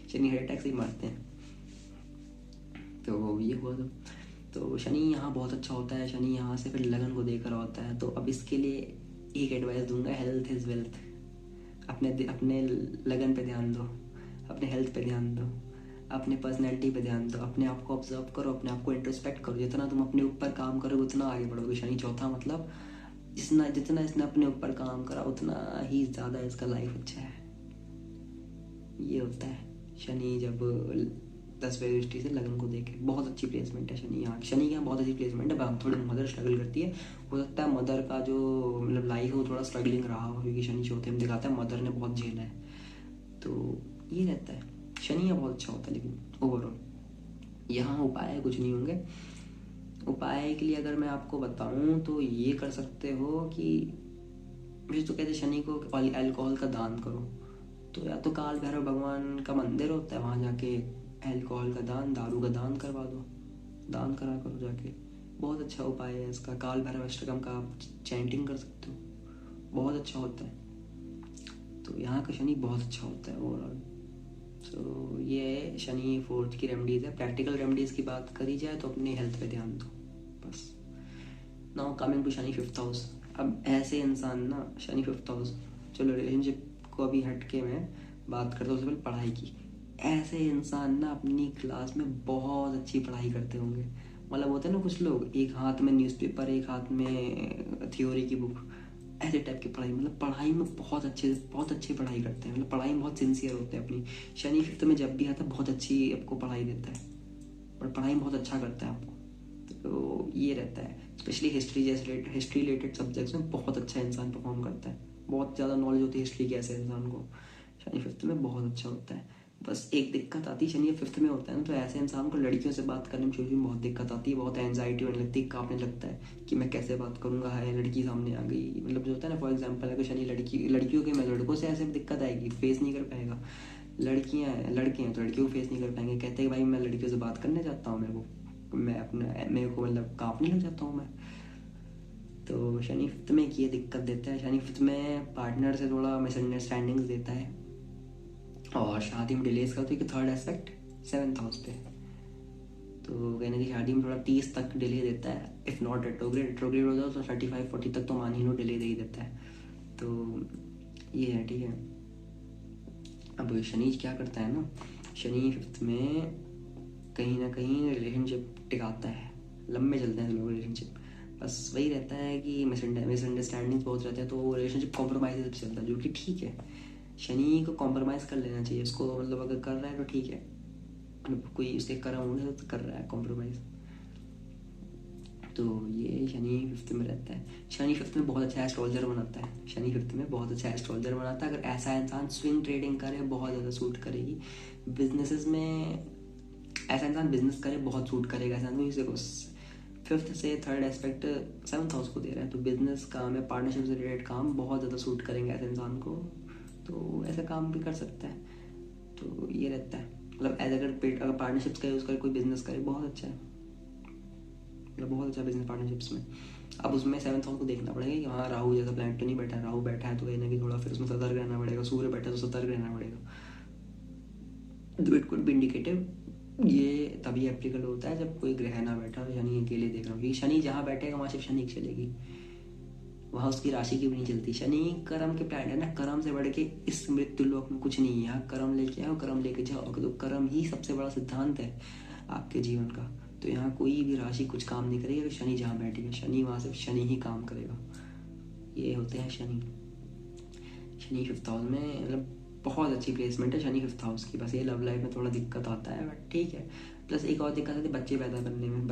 शनि हार्ट अटैक से ही मारते हैं। तो ये हुआ तो शनि यहाँ बहुत अच्छा होता है। शनि यहाँ से फिर लगन को देकर होता है। तो अब इसके लिए एक एडवाइस दूंगा, हेल्थ इज़ वेल्थ। अपने लगन पे ध्यान दो, अपने हेल्थ पे ध्यान दो, अपने पर्सनैलिटी पे ध्यान दो, अपने आप को ऑब्जर्व करो, अपने आप को इंट्रोस्पेक्ट करो। जितना तुम अपने ऊपर काम करोगे उतना आगे बढ़ोगे। शनि चौथा मतलब जितना इसने अपने ऊपर काम करा उतना ही ज़्यादा इसका लाइफ अच्छा है। ये होता है शनि जब 10वें दृष्टि से लगन को देखे। बहुत अच्छी प्लेसमेंट है शनि यहाँ, शनि की यहाँ बहुत अच्छी प्लेसमेंट है। हम थोड़ी मदर स्ट्रगल करती है, हो सकता है मदर का जो मतलब लाइफ हो थोड़ा स्ट्रगलिंग रहा हो, क्योंकि शनि चौथे में दिखाता है मदर ने बहुत झेला है। तो ये रहता है, शनि यहाँ बहुत अच्छा होता है। लेकिन ओवरऑल यहाँ उपाय कुछ नहीं होंगे। उपाय के लिए अगर मैं आपको बताऊँ तो ये कर सकते हो कि वैसे तो कहते शनि को अल्कोहल का दान करो। तो या तो काल भैरव भगवान का मंदिर होता है, वहाँ जाके अल्कोहल का दान, दारू का दान करवा दो, दान करा करो जाके। बहुत अच्छा उपाय है इसका। काल भैरव अष्टकम का आप चैंटिंग कर सकते हो, बहुत अच्छा होता है। तो यहाँ का शनि बहुत अच्छा होता है ओवरऑल। तो ये है शनि फोर्थ की रेमडीज़ है। प्रैक्टिकल रेमडीज़ की बात करी जाए तो अपनी हेल्थ पे ध्यान दो बस। Now coming to Shani fifth house. अब ऐसे इंसान ना, शनि फिफ्थ हाउस, चलो रिलेशनशिप को अभी हट के मैं बात करता हूँ, उससे पहले पढ़ाई की। ऐसे इंसान ना अपनी क्लास में बहुत अच्छी पढ़ाई करते होंगे। मतलब होते हैं ना कुछ लोग, एक हाथ में न्यूज़पेपर, एक हाथ में थ्योरी की बुक, ऐसे टाइप की पढ़ाई, मतलब पढ़ाई में बहुत अच्छी पढ़ाई करते हैं, मतलब पढ़ाई में बहुत सिंसियर होते हैं अपनी। शनि फिफ्थ में जब भी आता है बहुत अच्छी आपको पढ़ाई देता है, और पढ़ाई में बहुत अच्छा करता है आपको। तो ये रहता है, स्पेशली हिस्ट्री जैसे हिस्ट्री रिलेटेड सब्जेक्ट्स में बहुत अच्छा इंसान परफॉर्म करता है। बहुत ज़्यादा नॉलेज होती है हिस्ट्री की ऐसे इंसान को, शनि फिफ्थ में बहुत अच्छा होता है। बस एक दिक्कत आती है, शनि फिफ्थ में होता है ना, तो ऐसे इंसान को लड़कियों से बात करने में शुरू में बहुत दिक्कत आती है, बहुत एंजाइटी होने लगती है, कांपने लगता है कि मैं कैसे बात करूंगा, है लड़की सामने आ गई। मतलब जो होता है ना, फॉर एग्जाम्पल अगर शनि लड़कियों के, मैं लड़कों से ऐसे दिक्कत आएगी, फेस नहीं कर पाएगा। लड़के हैं तो लड़कियों को फेस नहीं कर पाएंगे, कहते हैं भाई मैं लड़कियों से बात करने जाता हूँ, मेरे को मतलब कांपने लग जाता हूँ मैं। तो शनि फिफ्थ में ये दिक्कत देता है। शनि फिफ्थ में पार्टनर से थोड़ा मिसअंडरस्टैंडिंग्स देता है, और शादी में डिलेज का, तो एक थर्ड एस्पेक्ट सेवन्थ हाउस पे। तो कहने की शादी में थोड़ा 30 तक डिले देता है, इफ़ नॉट रेट्रोग्रेड हो जाओ तो 35-40 तक तो मान ही लो डिले दे ही देता है। तो ये है, ठीक है। अब शनि क्या करता है ना, शनि फिफ्थ में कहीं ना कहीं रिलेशनशिप टिकाता है, लंबे चलते हैं लोग रिलेशनशिप। बस वही रहता है कि मिसअंडरस्टैंडिंग बहुत रहता है, तो वो रिलेशनशिप कॉम्प्रोमाइज से चलता है, जो कि ठीक है। शनि को कॉम्प्रोमाइज़ कर लेना चाहिए उसको, मतलब अगर कर रहा है तो ठीक है, मतलब कोई उसके कर्म होंगे तो कर रहा है कॉम्प्रोमाइज़। तो ये शनि फिफ्थ में रहता है। शनि फिफ्थ में बहुत अच्छा एस्ट्रोलॉजर बनाता है, शनि फिफ्थ में बहुत अच्छा एस्ट्रोलॉजर बनाता है। अगर ऐसा इंसान स्विंग ट्रेडिंग करे बहुत ज़्यादा सूट करेगी। बिजनेसेस में ऐसा इंसान बिजनेस करे बहुत सूट करेगा ऐसा इंसान, इसे को फिफ्थ से थर्ड एस्पेक्ट सेवन्थ हाउस को दे रहा है, तो बिजनेस काम है, पार्टनरशिप से रिलेटेड काम बहुत ज़्यादा सूट करेंगे ऐसे इंसान को, तो ऐसा काम भी कर सकता है। तो ये रहता है, मतलब एज अगर पार्टनरशिप्स का यूज़ करे, कोई बिजनेस करे, बहुत अच्छा है, मतलब बहुत अच्छा बिजनेस पार्टनरशिप्स में। अब उसमें सेवन्थ हाउस को देखना पड़ेगा कि हाँ राहु जैसा प्लैनेट तो नहीं बैठा है, राहु बैठा है तो कहीं ना कहीं थोड़ा फिर उसमें सतर्क रहना पड़ेगा, सूर्य बैठा है तो सतर्क रहना पड़ेगा। दो इट कुड बी इंडिकेटिव, ये तभी एप्लीकेबल होता है जब कोई ग्रह ना बैठा हो, शनि अकेले देख रहा हो, क्योंकि शनि जहाँ बैठेगा वहाँ सिर्फ शनि की चलेगी, वहाँ उसकी राशि की भी नहीं चलती। शनि कर्म के प्लैनेट है ना, कर्म से बढ़ के इस मृत्यु लोक में कुछ नहीं है। यहाँ कर्म लेके आओ, कर्म लेके जाओ, तो कर्म ही सबसे बड़ा सिद्धांत है आपके जीवन का। तो यहाँ कोई भी राशि कुछ काम नहीं करेगी अगर शनि जहाँ बैठेगा, शनि वहाँ सिर्फ शनि ही काम करेगा। ये होते हैं शनि। शनि 5th हाउस में, मतलब बहुत अच्छी प्लेसमेंट है शनि 5th हाउस की। बस ये लव लाइफ में थोड़ा दिक्कत आता है, बट ठीक है। प्लस एक और दिक्कत आती है बच्चे पैदा करने में।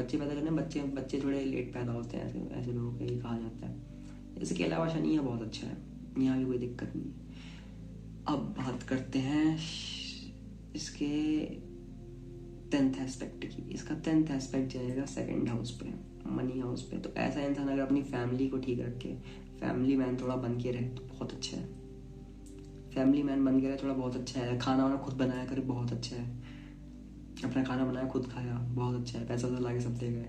बच्चे थोड़े लेट पैदा होते हैं, ऐसे ऐसे लोगों को ये कहा जाता है। इसके अलावा शनि यहाँ बहुत अच्छा है, यहाँ भी कोई दिक्कत नहीं है। अब बात करते हैं इसके 10th एस्पेक्ट की। इसका 10th एस्पेक्ट जाएगा 2nd हाउस पे, मनी हाउस पे। तो ऐसा इंसान अगर अपनी फैमिली को ठीक रखे, फैमिली मैन थोड़ा बन के रहे तो बहुत अच्छा है। फैमिली मैन बन के रहे थोड़ा बहुत अच्छा है। खाना वाना खुद बनाया करे बहुत अच्छा है। अपना खाना बनाया खुद खाया बहुत अच्छा है। पैसा तो लाके सब दे गए,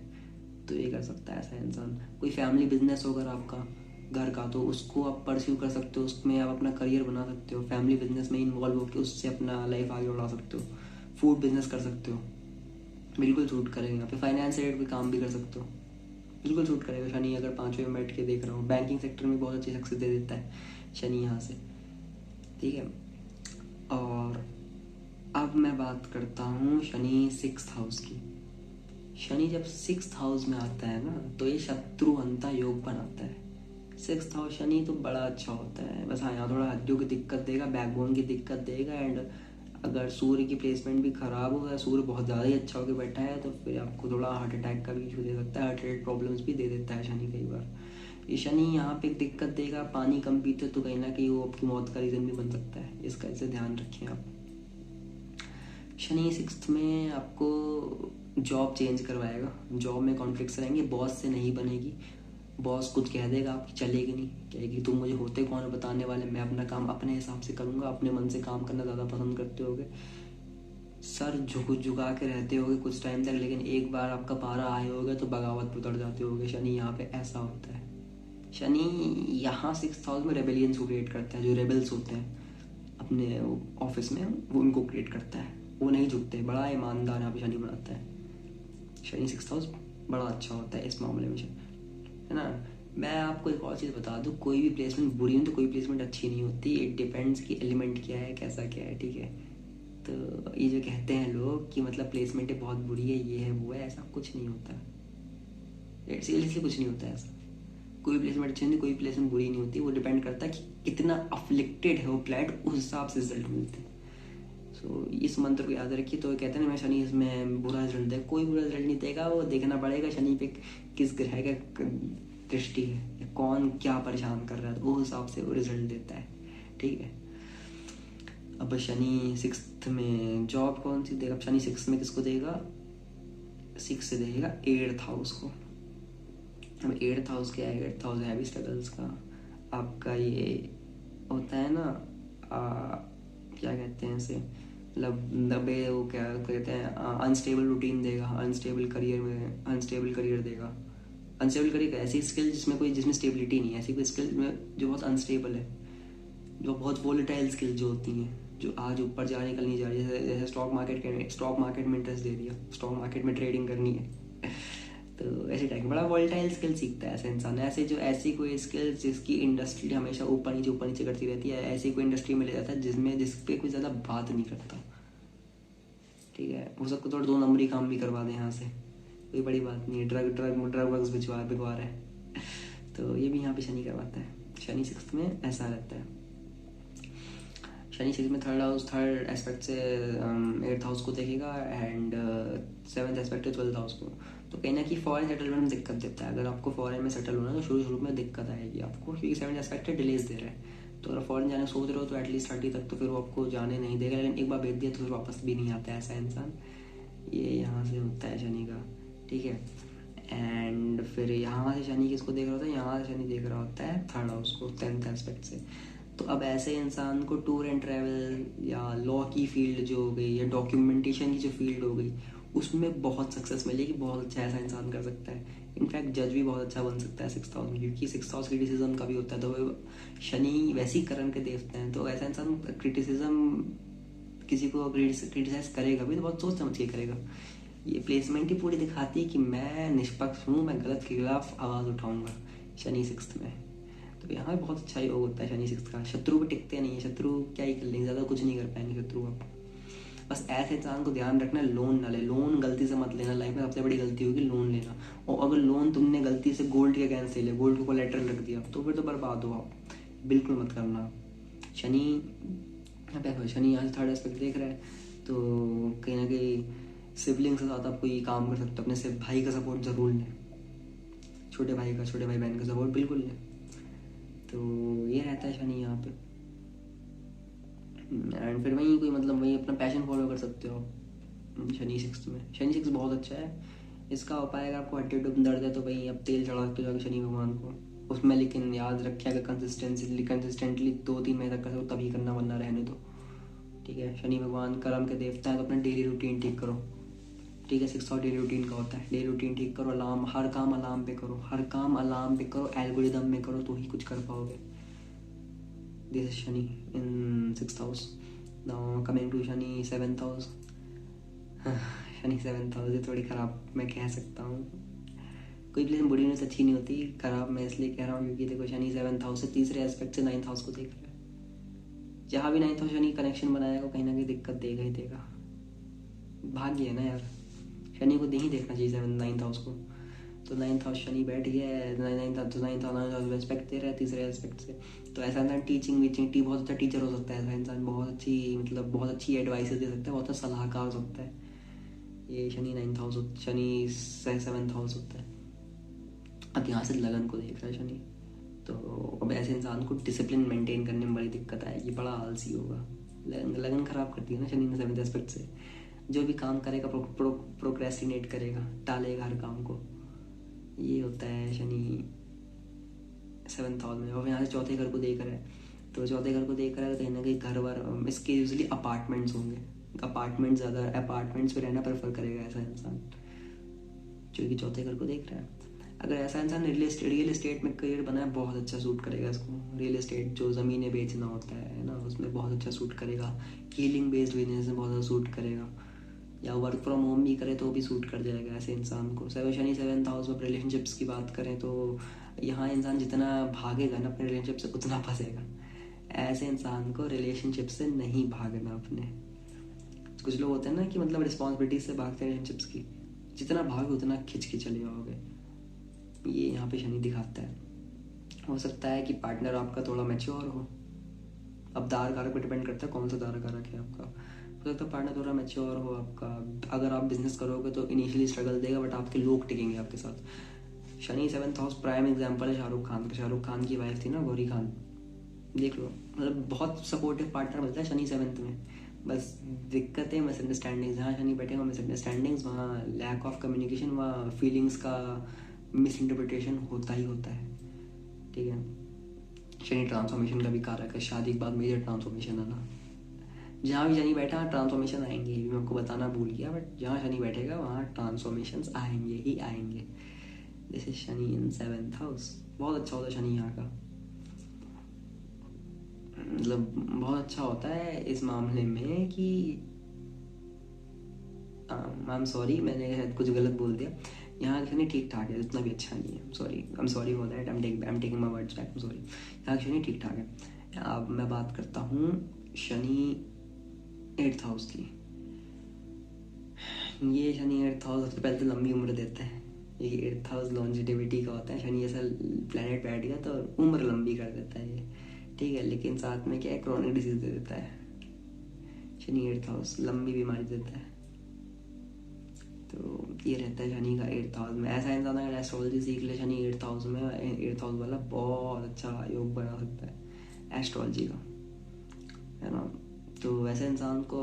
तो ये कर सकता है ऐसा इंसान। कोई फैमिली बिजनेस होगा आपका घर का, तो उसको आप परस्यू कर सकते हो, उसमें आप अपना करियर बना सकते हो। फैमिली बिजनेस में इन्वॉल्व होकर उससे अपना लाइफ आगे बढ़ा सकते हो। फूड बिजनेस कर सकते हो, बिल्कुल सूट करेगा। यहाँ पे फाइनेंस से रिलेटेड काम भी कर सकते हो, बिल्कुल सूट करेगा। शनि अगर 5वें में बैठ के देख रहा हूँ, बैंकिंग सेक्टर में बहुत अच्छी सक्सेस दे देता है शनि यहाँ से, ठीक है। और अब मैं बात करता हूँ शनि 6th हाउस की। शनि जब 6th हाउस में आता है ना, तो ये शत्रुहंता योग बनाता है। 6th हाउस शनि तो बड़ा अच्छा होता है, बस हाँ यहाँ थोड़ा हड्डियों की दिक्कत देगा, बैकबोन की दिक्कत देगा। एंड अगर सूर्य की प्लेसमेंट भी खराब हो, या सूर्य बहुत ज़्यादा ही अच्छा होकर बैठा है, तो फिर आपको थोड़ा हार्ट अटैक का भी इशू दे सकता है। हार्ट रिलेटेड प्रॉब्लम्स भी दे देता है शनि कई बार। ये शनि यहाँ पे एक दिक्कत देगा, पानी कम पीते तो कहीं ना कहीं वो आपकी मौत का रीज़न भी बन सकता है। इसका इसे ध्यान रखें आप। शनि 6th में आपको जॉब चेंज करवाएगा, जॉब में कॉन्फ्लिक्ट्स रहेंगे, बॉस से नहीं बनेगी। बॉस कुछ कह देगा, आपकी चलेगी नहीं, कहेगी तुम मुझे होते कौन है बताने वाले, मैं अपना काम अपने हिसाब से करूँगा। अपने मन से काम करना ज़्यादा पसंद करते होगे, सर झुका के रहते होगे कुछ टाइम तक, लेकिन एक बार आपका पारा आए होगा तो बगावत पे उतर जाते होगे। शनि यहाँ पे ऐसा होता है। शनि यहाँ 6th हाउस में रेबेलियंस को क्रिएट करता है। जो रेबल्स होते हैं अपने ऑफिस में, वो उनको क्रिएट करता है। वो नहीं झुकते, बड़ा ईमानदार यहाँ पे शनि बनाता है। शनि 6th हाउस बड़ा अच्छा होता है इस मामले में, है ना। मैं आपको एक और चीज़ बता दूँ, कोई भी प्लेसमेंट बुरी नहीं तो कोई प्लेसमेंट अच्छी नहीं होती। इट डिपेंड्स कि एलिमेंट क्या है, कैसा क्या है, ठीक है। तो ये जो कहते हैं लोग कि मतलब प्लेसमेंट बहुत बुरी है, ये है वो है, ऐसा कुछ नहीं होता। सीरियसली कुछ नहीं होता है ऐसा। कोई प्लेसमेंट अच्छी नहीं, कोई प्लेसमेंट बुरी नहीं होती। वो डिपेंड करता है कि कितना अफ्लिक्टेड है वो प्लेनेट, उस हिसाब से रिजल्ट मिलते हैं। सो इस मंत्र को याद रखिए। तो कहते हैं ना मैं शनि इसमें बुरा रिजल्ट दे, कोई बुरा रिजल्ट नहीं देगा। वो देखना पड़ेगा शनि पे किस ग्रह का दृष्टि है, कौन क्या परेशान कर रहा है, तो उस हिसाब से वो रिजल्ट देता है, ठीक है। अब शनि 6th में जॉब कौन सी देगा? शनि 6th में किसको देगा? 6 से देगा 8th हाउस को। अब 8th हाउस क्या है? 8th हाउस हैवी स्ट्रगल्स का। आपका ये होता है ना, क्या कहते हैं इसे, मतलब दबे, वो क्या कहते हैं, अनस्टेबल रूटीन देगा, अनस्टेबल करियर देगा। अनस्टेबल करियर ऐसी स्किल जिसमें स्टेबिलिटी नहीं है, ऐसी कोई स्किल जो बहुत अनस्टेबल है, जो बहुत वोलेटाइल स्किल जो होती हैं, जो आज ऊपर जा रही कल नहीं जा रही। जैसे स्टॉक मार्केट में इंटरेस्ट दे दिया, स्टॉक मार्केट में ट्रेडिंग करनी है, तो ऐसे टाइप बड़ा वोलेटाइल स्किल सीखता है ऐसा इंसान। ऐसी कोई स्किल जिसकी इंडस्ट्री हमेशा ऊपर नीचे करती रहती है, ऐसी कोई इंडस्ट्री में ले जाता है जिस पे कोई ज़्यादा बात नहीं करता, ठीक है। हो सकता थोड़ा 2 नंबरी काम भी करवा दें यहाँ से, कोई बड़ी बात नहीं है। ड्रग्स बिकवा रहे हैं तो ये भी यहाँ पे शनि करवाता है। शनि 6th में ऐसा रहता है। शनि 6th में थर्ड एस्पेक्ट से 8th हाउस को देखेगा, एंड 7th एस्पेक्ट है 12th हाउस को। तो कहीं ना कहीं फॉरेन सेटलमेंट में दिक्कत देता है। अगर आपको फॉरेन में सेटल होना है तो शुरू में दिक्कत आएगी आपको, क्योंकि 7th एस्पेक्ट है डिलेज दे रहा है। तो अगर फॉरेन जाने सोच रहे हो तो एटलीस्ट 30 तक तो फिर वो आपको जाने नहीं देगा, लेकिन एक बार भेज दिया तो फिर वापस भी नहीं आता है ऐसा इंसान। ये यहाँ से होता है शनि का, ठीक है। एंड फिर यहाँ से शनि किसको देख रहा होता है? यहाँ से शनि देख रहा होता है 3rd हाउस को 10th एस्पेक्ट से। तो अब ऐसे इंसान को टूर एंड ट्रैवल या लॉ की फील्ड जो हो गई, या डॉक्यूमेंटेशन की जो फील्ड हो गई, उसमें बहुत सक्सेस मिलेगी। बहुत अच्छा ऐसा इंसान कर सकता है। इनफैक्ट जज भी बहुत अच्छा बन सकता है 6th हाउस में, क्योंकि 6th हाउस क्रिटिसिज्म का भी होता है। तो शनि वैसे ही कर्म के देवते हैं, तो ऐसा इंसान क्रिटिसिज्म किसी को क्रिटिसाइज करेगा भी तो बहुत सोच समझ के करेगा। ये प्लेसमेंट ही पूरी दिखाती है कि मैं निष्पक्ष हूँ, मैं गलत के खिलाफ आवाज़ उठाऊंगा शनि सिक्स्थ में। तो यहाँ पे बहुत अच्छा योग होता है शनि सिक्स्थ का। शत्रु भी टिकते नहीं है, शत्रु क्या ही कर लेंगे, ज़्यादा कुछ नहीं कर पाएंगे शत्रु आप। बस ऐसे इंसान को ध्यान रखना, लोन ना ले, लोन गलती से मत लेना। लाइफ में सबसे बड़ी गलती होगी लोन लेना। और अगर लोन तुमने गलती से गोल्ड के अगेंस्ट ले लिया, गोल्ड को कोलेटरल रख दिया, तो फिर तो बर्बाद हो आप। बिल्कुल मत करना। शनि शनि यहाँ से थर्ड एस्पेक्ट देख रहा है, तो कहीं ना कहीं सिबलिंग्स के साथ आप कोई काम कर सकते हो। अपने से भाई का सपोर्ट ज़रूर लें, छोटे भाई बहन का सपोर्ट बिल्कुल लें। तो ये रहता है शनि यहाँ पे। एंड फिर वहीं कोई मतलब वहीं अपना पैशन फॉलो कर सकते हो शनि सिक्स में। शनि सिक्स बहुत अच्छा है। इसका उपाय अगर आपको हड्डी में दर्द है तो वहीं आप तेल चढ़ा सकते हो जाकर शनि भगवान को उसमें। लेकिन याद रखिए अगर कंसिस्टेंटली 2-3 महीने तक करो तभी करना, वरना रहने दो, ठीक है। शनि भगवान कर्म के देवता है, तो अपना डेली रूटीन ठीक करो, ठीक है। 6 और डेली रूटीन का होता है, डेली रूटीन ठीक करो। अलार्म, हर काम अलार्म पे करो, हर काम अलार्म पे करो, एल्गोरिदम में करो, तो ही कुछ कर पाओगे। This is Shani in 6th house. Now coming to Shani 7th house. Shani 7th house ये थोड़ी खराब मैं कह सकता हूँ। कोई प्लेस बुरी न्यूज़ अच्छी नहीं होती, खराब मैं इसलिए कह रहा हूँ क्योंकि देखो शनि 7th हाउस से तीसरे एस्पेक्ट से 9th हाउस को देख रहा है। जहाँ भी 9th हाउस शनि कनेक्शन बनाएगा कहीं ना कहीं दिक्कत देगा ही देगा। भाग्य है ना यार, शनि को नहीं देखना चाहिए 9th हाउस को। तो 9th हाउस शनि बैठ गया है, 9th हाउस एस्पेक्ट दे रहा है तीसरे एस्पेक्ट से। तो ऐसा इंसान टीचिंग बहुत अच्छा टीचर हो सकता है। ऐसा इंसान बहुत अच्छी एडवाइस दे सकता है, बहुत अच्छा सलाहकार हो सकता है। ये Shani 9th house, Shani 7th house होता है। अब यहाँ से लगन को देख रहा है शनि, तो अब ऐसे इंसान को डिसिप्लिन मेंटेन करने में बड़ी दिक्कत आएगी, बड़ा आलसी होगा। लगन खराब करती है ना शनि 7th एस्पेक्ट से। जो भी काम करेगा प्रोक्रेस्टिनेट करेगा, टालेगा हर काम को। ये होता है शनि 7th हाउस में। और यहाँ से चौथे घर को देख रहा है, तो चौथे घर को देख रहा है तो कहीं ना कहीं घर वर इसके यूजली अपार्टमेंट्स होंगे। अपार्टमेंट्स पे रहना प्रेफर करेगा ऐसा इंसान जो कि चौथे घर को देख रहा है। अगर ऐसा इंसान रियल एस्टेट में करियर बनाए, बहुत अच्छा सूट करेगा इसको। रियल एस्टेट जो ज़मीनें बेचना होता है ना, उसमें बहुत अच्छा सूट करेगा। हीलिंग बेस्ड बिजनेस में बहुत अच्छा सूट करेगा, या वर्क फ्रॉम होम भी करे तो भी सूट कर जाएगा ऐसे इंसान को। शनि 7th हाउस में रिलेशनशिप्स की बात करें तो यहाँ इंसान जितना भागेगा ना अपने रिलेशनशिप से उतना फंसेगा। ऐसे इंसान को रिलेशनशिप से नहीं भागना अपने। कुछ लोग होते हैं ना कि मतलब रिस्पॉन्सिबिलिटी से भागते हैं रिलेशनशिप्स की, जितना भागे उतना खिंच के चले जाओगे। ये यहाँ पे शनि दिखाता है। हो सकता है कि पार्टनर आपका थोड़ा मैच्योर हो। अब दार कारक पे डिपेंड करता है कौन सा दार कारक है आपका। हो सकता है पार्टनर थोड़ा मैच्योर हो आपका। अगर आप बिजनेस करोगे तो इनिशियली स्ट्रगल देगा, बट आपके लोग टिकेंगे आपके साथ। Shani 7th house prime example है शाहरुख खान की वाइफ थी ना, गौरी खान, देख लो। मतलब बहुत सपोर्टिव पार्टनर मिलता है शनि 7th में। बस दिक्कत है मिसअंडरस्टैंडिंग्स। जहाँ शनि बैठे वहाँ मिसअंडरस्टैंडिंग्स, वहाँ लैक ऑफ कम्युनिकेशन, वहाँ फीलिंग्स का मिस इंटरप्रिटेशन होता ही होता है, ठीक है। शनि ट्रांसफॉर्मेशन का भी कारक है, शादी के बाद मेजर ट्रांसफॉर्मेशन आना। जहाँ भी शनि बैठा ट्रांसफॉर्मेशन आएंगे, ये भी मैं आपको बताना भूल गया, बट जहाँ शनि बैठेगा वहाँ ट्रांसफॉर्मेशंस आएंगे ही आएंगे। This is Shani in 7th house. बहुत अच्छा होता है शनि यहाँ का, मतलब बहुत अच्छा होता है इस मामले में कि आई एम सॉरी, मैंने शायद कुछ गलत बोल दिया। यहाँ शनि ठीक ठाक है, इतना भी अच्छा नहीं है। I am sorry for that, I am taking my words back, I am sorry. यहाँ शनि ठीक ठाक है। अब मैं बात करता हूँ शनि 8th हाउस की। ये शनि 8th हाउस सबसे पहले तो लंबी उम्र देता है। ये 8th हाउस लॉन्जिटिविटी का होता है। शनि ऐसा प्लैनेट बैठ गया तो उम्र लंबी कर देता है ये, ठीक है। लेकिन साथ में क्या है, क्रॉनिक डिजीज दे देता है। शनि 8th हाउस लंबी बीमारी देता है। तो ये रहता है शनि का 8th हाउस में। ऐसा इंसान अगर एस्ट्रोलॉजी सीख ले शनि 8th हाउस में, 8th हाउस वाला बहुत अच्छा योग बना सकता है एस्ट्रोलॉजी का, है ना। तो वैसे इंसान को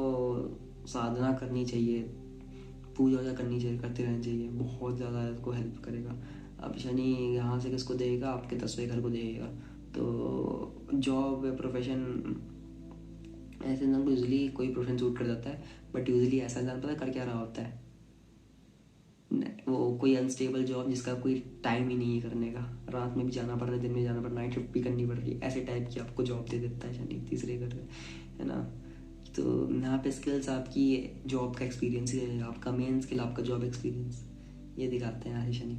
साधना करनी चाहिए, पूजा वूजा करनी चाहिए, करते रहना चाहिए, बहुत ज़्यादा इसको हेल्प करेगा। अब शनि यहाँ से किसको देगा, आपके 10वें घर को देगा। तो जॉब या प्रोफेशन, ऐसे इंसान को यूजली कोई प्रोफेशन सूट कर जाता है, बट यूजली ऐसा इंसान पता कर क्या रहा होता है, वो कोई अनस्टेबल जॉब जिसका कोई टाइम ही नहीं है करने का। रात में भी जाना पड़ रहा है, दिन में जाना पड़ रहा है, नाइट शिफ्ट भी करनी पड़ रही है, ऐसे टाइप की आपको जॉब दे देता है शनि तीसरे घर में, है ना। तो यहाँ पे स्किल्स आपकी जॉब का एक्सपीरियंस ही रहेगा, आपका मेन स्किल आपका जॉब एक्सपीरियंस, ये दिखाते हैं यहाँ से शनि।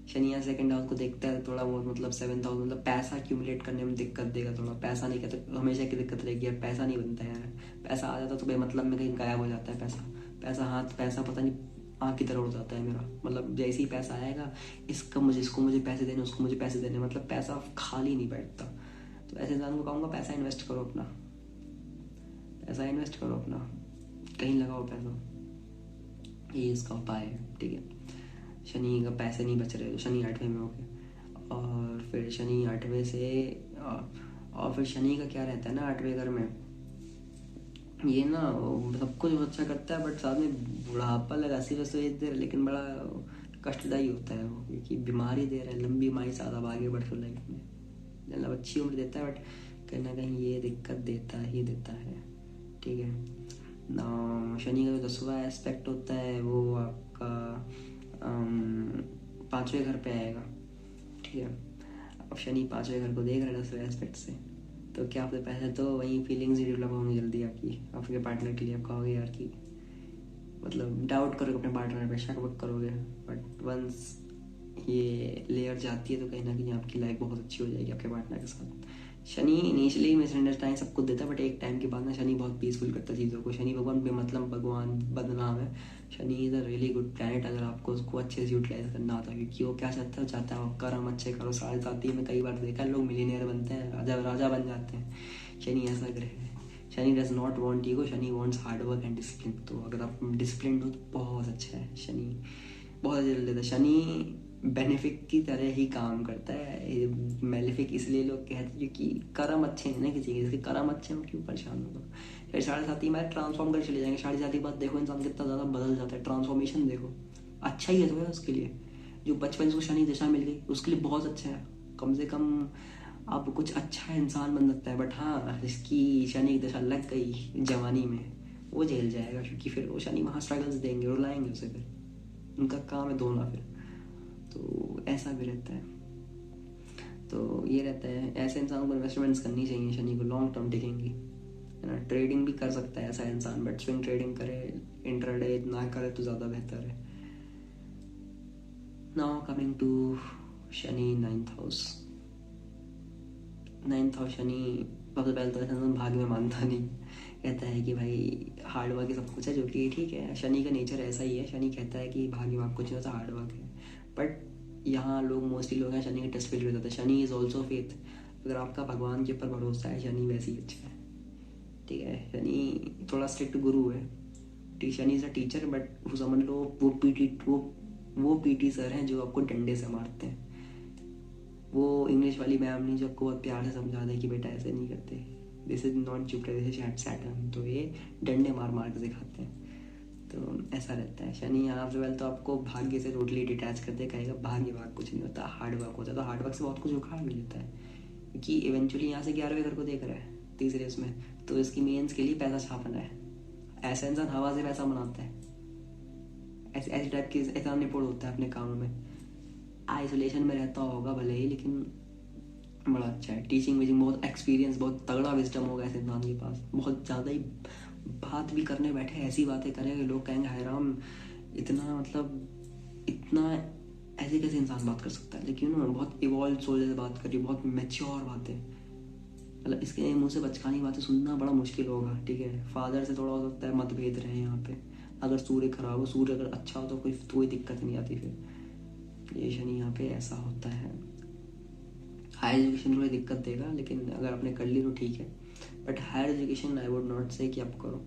शनि यहाँ सेकंड हाउस को देखता है थोड़ा बहुत, मतलब 7th हाउस, मतलब पैसा एक्यूमुलेट करने में दिक्कत देगा थोड़ा। पैसा नहीं कहते, हमेशा की दिक्कत रहेगी यार, पैसा नहीं बनता यार। पैसा आ जाता तो बेमतलब में कहीं गायब हो जाता है पैसा। पैसा पता नहीं आँख की तरह उड़ जाता है मेरा, मतलब जैसे ही पैसा आएगा, इसको मुझे पैसे देने, उसको मुझे पैसे देने, मतलब पैसा खाली नहीं बैठता। तो ऐसे इंसान को कहूँगा पैसा इन्वेस्ट करो अपना, पैसा इन्वेस्ट करो अपना, कहीं लगाओ पैसा, ये इसका उपाय है, ठीक है। शनि का पैसे नहीं बच रहे तो शनि 8वें में हो गए, और फिर शनि 8वें से और फिर शनि का क्या रहता है ना 8वें घर में, ये ना सब कुछ अच्छा करता है बट साथ में बुढ़ापा लगा सी वैसे दे रहा है, लेकिन बड़ा कष्टदायी होता है वो, क्योंकि बीमारी दे रहा है, लंबी बीमारी ज़्यादा आगे बढ़ कर लाइफ में, मतलब अच्छी उम्र देता है बट कहीं ना कहीं ये दिक्कत देता ही देता है, ठीक है ना। शनि का जो 10वां एस्पेक्ट होता है वो आपका 5वें घर पे आएगा, ठीक है। अब शनि 5वें घर को देख रहा है 10वें एस्पेक्ट से, तो क्या आपसे पहले तो वही फीलिंग्स ही डेवलप होंगी जल्दी आपकी, आपके पार्टनर के लिए। आप कहोगे यार कि मतलब डाउट करोगे अपने पार्टनर पे, शक वक करोगे, बट वंस ये लेयर जाती है तो कहीं ना कहीं आपकी लाइफ बहुत अच्छी हो जाएगी आपके पार्टनर के साथ। शनि इनिशियली मिसअंडरस्टैंडिंग सब कुछ देता है, बट एक टाइम के बाद ना शनि बहुत पीसफुल करता है चीज़ों को। शनि भगवान बेमतलब भगवान बदनाम है, Shani is a really good planet अगर आपको उसको अच्छे से यूटिलाइज करना आता है, क्योंकि वो क्या चाहता है, चाहता है कर्म अच्छे करो। 7.5 में कई बार देखा लोग मिलीनियर बनते हैं, राजा बन जाते हैं। शनि ऐसा ग्रह है, Shani does not want ego, Shani wants hard work and discipline. तो अगर आप डिसिप्लिन हो तो बहुत अच्छा है, शनि बहुत अच्छा चल देता है। शनि बेनिफिक की तरह ही काम करता है, मेलिफिक इसलिए लोग कहते हैं क्योंकि कर्म अच्छे नहीं ना किसी के, जिसके कर्म अच्छे हैं क्यों परेशान होगा। फिर 7.5 में ट्रांसफॉर्म कर चले जाएंगे। 7.5 के बाद देखो इंसान कितना ज़्यादा बदल जाता है, ट्रांसफॉर्मेशन देखो, अच्छा ही है तो है उसके लिए। जो बचपन से शनि दशा मिल गई उसके लिए बहुत अच्छा है, कम से कम अब कुछ अच्छा इंसान बन सकता है। बट हाँ, इसकी शनि की दशा लग गई जवानी में, वो झेल जाएगा, क्योंकि फिर वो शनि वहाँ स्ट्रगल्स देंगे, रुलाएंगे उसे, फिर उनका काम है धोना फिर, तो ऐसा भी रहता है। तो ये रहता है, ऐसे इंसान को इन्वेस्टमेंट्स करनी चाहिए, शनि को लॉन्ग टर्म टिकेंगी, है ना। ट्रेडिंग भी कर सकता है ऐसा इंसान, बट स्विंग ट्रेडिंग करे, इंट्राडे ना करे तो ज़्यादा बेहतर है। Now coming to Shani 9th house Shani सबसे पहले तो ऐसा भाग्य में मानता नहीं, कहता है कि भाई हार्ड वर्क ही सब कुछ है, जो कि ठीक है, शनि का नेचर ऐसा ही है। शनि कहता है कि भाग्य में कुछ नहीं होता, हार्ड वर्क है। बट यहाँ लोग मोस्टली लोग हैं शनि के टेस्ट फेल हो जाते हैं। शनि इज़ ऑल्सो फेथ, अगर आपका भगवान के ऊपर भरोसा है, शनि वैसे ही अच्छा है, ठीक है। शनि थोड़ा स्ट्रिक्ट गुरु है, ठीक। Shani is a teacher, but वो समझ लो वो पीटी सर हैं जो आपको डंडे से मारते हैं। वो इंग्लिश वाली मैम नहीं जो आपको बहुत प्यार से समझा दे कि बेटा ऐसे नहीं करते, this is not Jupiter, this is Saturn, तो ये डंडे मार मार के सिखाते हैं। तो ऐसा रहता है शनि यहाँ पे। वेल तो आपको भाग्य से टोटली डिटैच करते, कहेगा भाग्य भाग कुछ नहीं होता, हार्ड वर्क होता है। तो हार्ड वर्क से बहुत कुछ उखाड़ भी लेता है, क्योंकि इवेंचुअली यहाँ से 11वें घर को देख रहा है तीसरे उसमें, तो इसकी मेन्स के लिए पैसा छापना है। ऐसा इंसान हवा से पैसा बनाता है, ऐसे टाइप के ऐसा निपुण होता है अपने कामों में। आइसोलेशन में रहता होगा भले ही, लेकिन बड़ा अच्छा है। टीचिंग वीचिंग बहुत एक्सपीरियंस, बहुत तगड़ा विजडम होगा ऐसे इंसान के पास, बहुत ज़्यादा ही। बात भी करने बैठे ऐसी बातें करें कि लोग कहेंगे हाय राम, इतना मतलब इतना ऐसे कैसे इंसान बात कर सकता है। लेकिन बहुत इवॉल्व सोल से बात करी, बहुत मैच्योर बातें, मतलब इसके मुंह से बचकानी बातें सुनना बड़ा मुश्किल होगा, ठीक है। फादर से थोड़ा हो सकता है मतभेद रहे यहाँ पे, अगर सूर्य खराब हो, सूर्य अगर अच्छा हो तो कोई दिक्कत नहीं आती। फिर ये शनि यहाँ पे ऐसा होता है। हायर एजुकेशन थोड़ी दिक्कत देगा, लेकिन अगर आपने कर ली तो ठीक है। But higher education I would not say कि आप करो,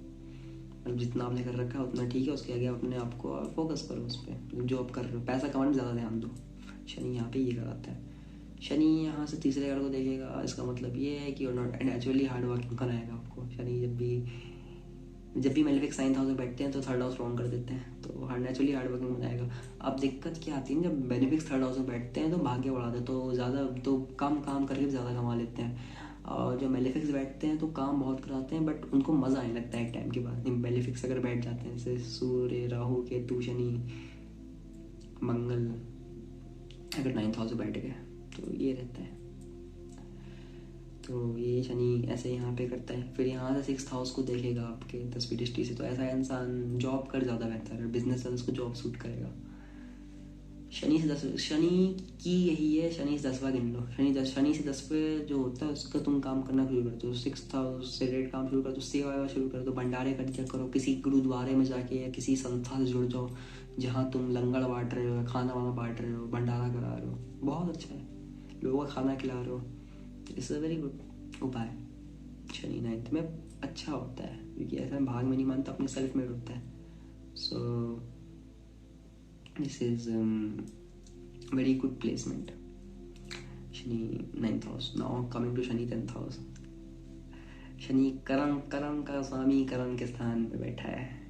मतलब जितना आपने कर रखा है उतना ठीक है, उसके आगे अपने आप को फोकस करो उस पर, जो आप कर रहे हो। पैसा कमाने में ज़्यादा ध्यान दो, शनि यहाँ पे ये कराता है। शनि यहाँ से तीसरे घर को देखेगा, इसका मतलब ये है कि नॉट नेचुरली हार्ड वर्किंग कराएगा आपको। शनि जब भी मेलेफिक 9th हाउस में बैठते हैं तो 3rd हाउस रॉन्ग कर देते हैं, तो नेचुरली हार्ड वर्किंग बनाएगा। अब दिक्कत क्या आती है, जब बेनिफिक्स 3rd हाउस में बैठते हैं तो भाग्य बढ़ाते हैं, तो ज़्यादा तो कम काम करके ज़्यादा कमा लेते हैं। और जो मेलेफिक्स बैठते हैं तो काम बहुत कराते हैं, बट उनको मज़ा आने लगता है एक टाइम के बाद। मेलेफिक्स अगर बैठ जाते हैं, जैसे सूर्य, राहु, केतु, शनि, मंगल अगर 9th हाउस में बैठ गए, तो ये रहता है। तो ये शनि ऐसे यहाँ पे करता है। फिर यहाँ से 6th हाउस को देखेगा आपके 10वीं दृष्टि से, तो ऐसा इंसान जॉब कर ज़्यादा बेहतर है, बिजनेस वाले उसको जॉब सूट करेगा। शनि की यही है, शनि से 10वां गिन लो, शनि से 10वें जो होता है उसका तुम काम करना शुरू कर दो, 6th हाउस से रिलेटेड काम शुरू कर दो, सेवा शुरू कर दो, भंडारे कर दिया करो, किसी गुरुद्वारे में जाके या किसी संस्था से जुड़ जाओ जहाँ तुम लंगर बांट रहे हो, खाना वाना बांट रहे हो, भंडारा करा रहे हो, बहुत अच्छा है, लोगों का खाना खिला रहे हो, इट्स अ वेरी गुड उपाय। शनि 9th में अच्छा होता है, क्योंकि ऐसा भाग में नहीं मानता, अपने सेल्फ में होता है। So this is very good placement, Shani 9th house. Now coming to Shani 10th house. Shani कर्म का स्वामी कर्म के स्थान पे बैठा है।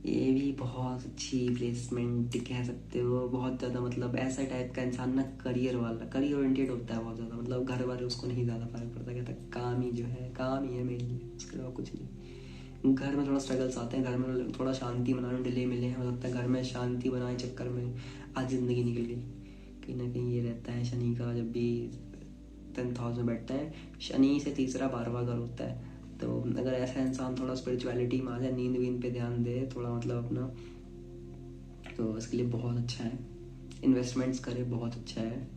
ये भी बहुत अच्छी प्लेसमेंट कह सकते हो, बहुत ज़्यादा मतलब ऐसा टाइप का इंसान ना, करियर वाला, करियर ओरिएंटेड होता है बहुत ज़्यादा, मतलब घर वाले उसको नहीं ज़्यादा फर्क पड़ता, कहता काम ही जो है काम ही है मेरे लिए, उसके अलावा कुछ नहीं। घर में थोड़ा स्ट्रगल्स आते हैं, घर में थोड़ा शांति बनाने में डिले मिले, हो सकता है घर में शांति बनाए चक्कर में आज ज़िंदगी निकल गई, कहीं ना कहीं ये रहता है शनि का। जब भी 10th हाउस में बैठता है, शनि से तीसरा 12वां घर होता है, तो अगर ऐसा इंसान थोड़ा स्पिरिचुअलिटी में आ जाए, नींद वींद पे ध्यान दे थोड़ा, मतलब अपना, तो इसके लिए बहुत अच्छा है। इन्वेस्टमेंट्स करे, बहुत अच्छा है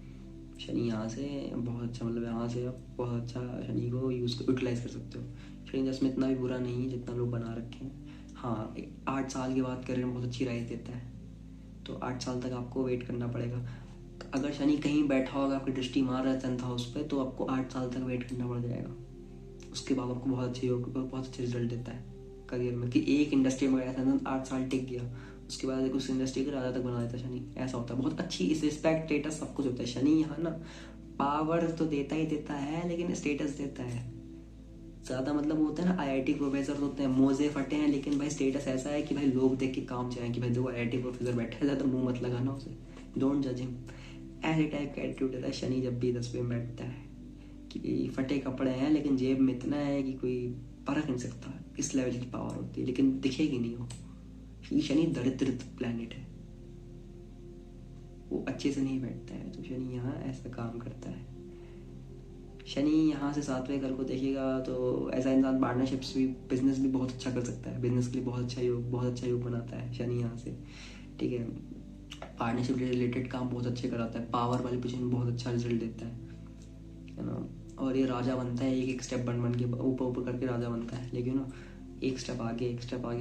शनि यहाँ से, बहुत अच्छा, मतलब यहाँ से आप बहुत अच्छा शनि को यूटिलाइज कर सकते हो। शनि 10 में इतना भी बुरा नहीं है जितना लोग बना रखे हैं। हाँ, 8 साल के बाद करियर में बहुत अच्छी राइज देता है, तो 8 साल तक आपको वेट करना पड़ेगा। अगर शनि कहीं बैठा होगा, आपकी दृष्टि मार रहा है 10th हाउस पे, तो आपको 8 साल तक वेट करना पड़ जाएगा। उसके बाद आपको बहुत अच्छे रिजल्ट देता है करियर में, कि एक इंडस्ट्री में गया था 8 साल टिक गया, उसके बाद उस इंडस्ट्री को राजा तक बना देता है शनि, ऐसा होता है। बहुत अच्छी इस रिस्पेक्ट, स्टेटस, सब कुछ होता है शनि यहाँ ना। पावर तो देता ही देता है, लेकिन स्टेटस देता है ज़्यादा, मतलब होता है ना IIT प्रोफेसर होते हैं, मोजे फटे हैं, लेकिन भाई स्टेटस ऐसा है कि भाई लोग देख के काम चाहें कि भाई देखो IIT प्रोफेसर बैठा है, ज़्यादा मुंह मत लगाना उसे, डोंट जज हिम, ऐसे टाइप का एटीट्यूड रहता है शनि जब भी 10वें में बैठता है, कि फटे कपड़े हैं लेकिन जेब में इतना है कि कोई परख नहीं सकता, इस लेवल की पावर होती है, लेकिन दिखेगी नहीं वो, क्योंकि शनि दरिद्र प्लैनेट है, वो अच्छे से नहीं बैठता है, तो शनि यहाँ ऐसा काम करता है। शनि यहाँ से 7वें घर को देखेगा, तो ऐसा इंसान पार्टनरशिप्स भी, बिजनेस भी बहुत अच्छा कर सकता है, बिजनेस के लिए बहुत अच्छा योग बनाता है शनि यहाँ से, ठीक है। पार्टनरशिप रिलेटेड काम बहुत अच्छे कराता है, पावर वाली पोजीशन में बहुत अच्छा रिजल्ट देता है ना। और ये राजा बनता है, एक स्टेप बन के ऊपर करके राजा बनता है, लेकिन ना एक स्टेप आगे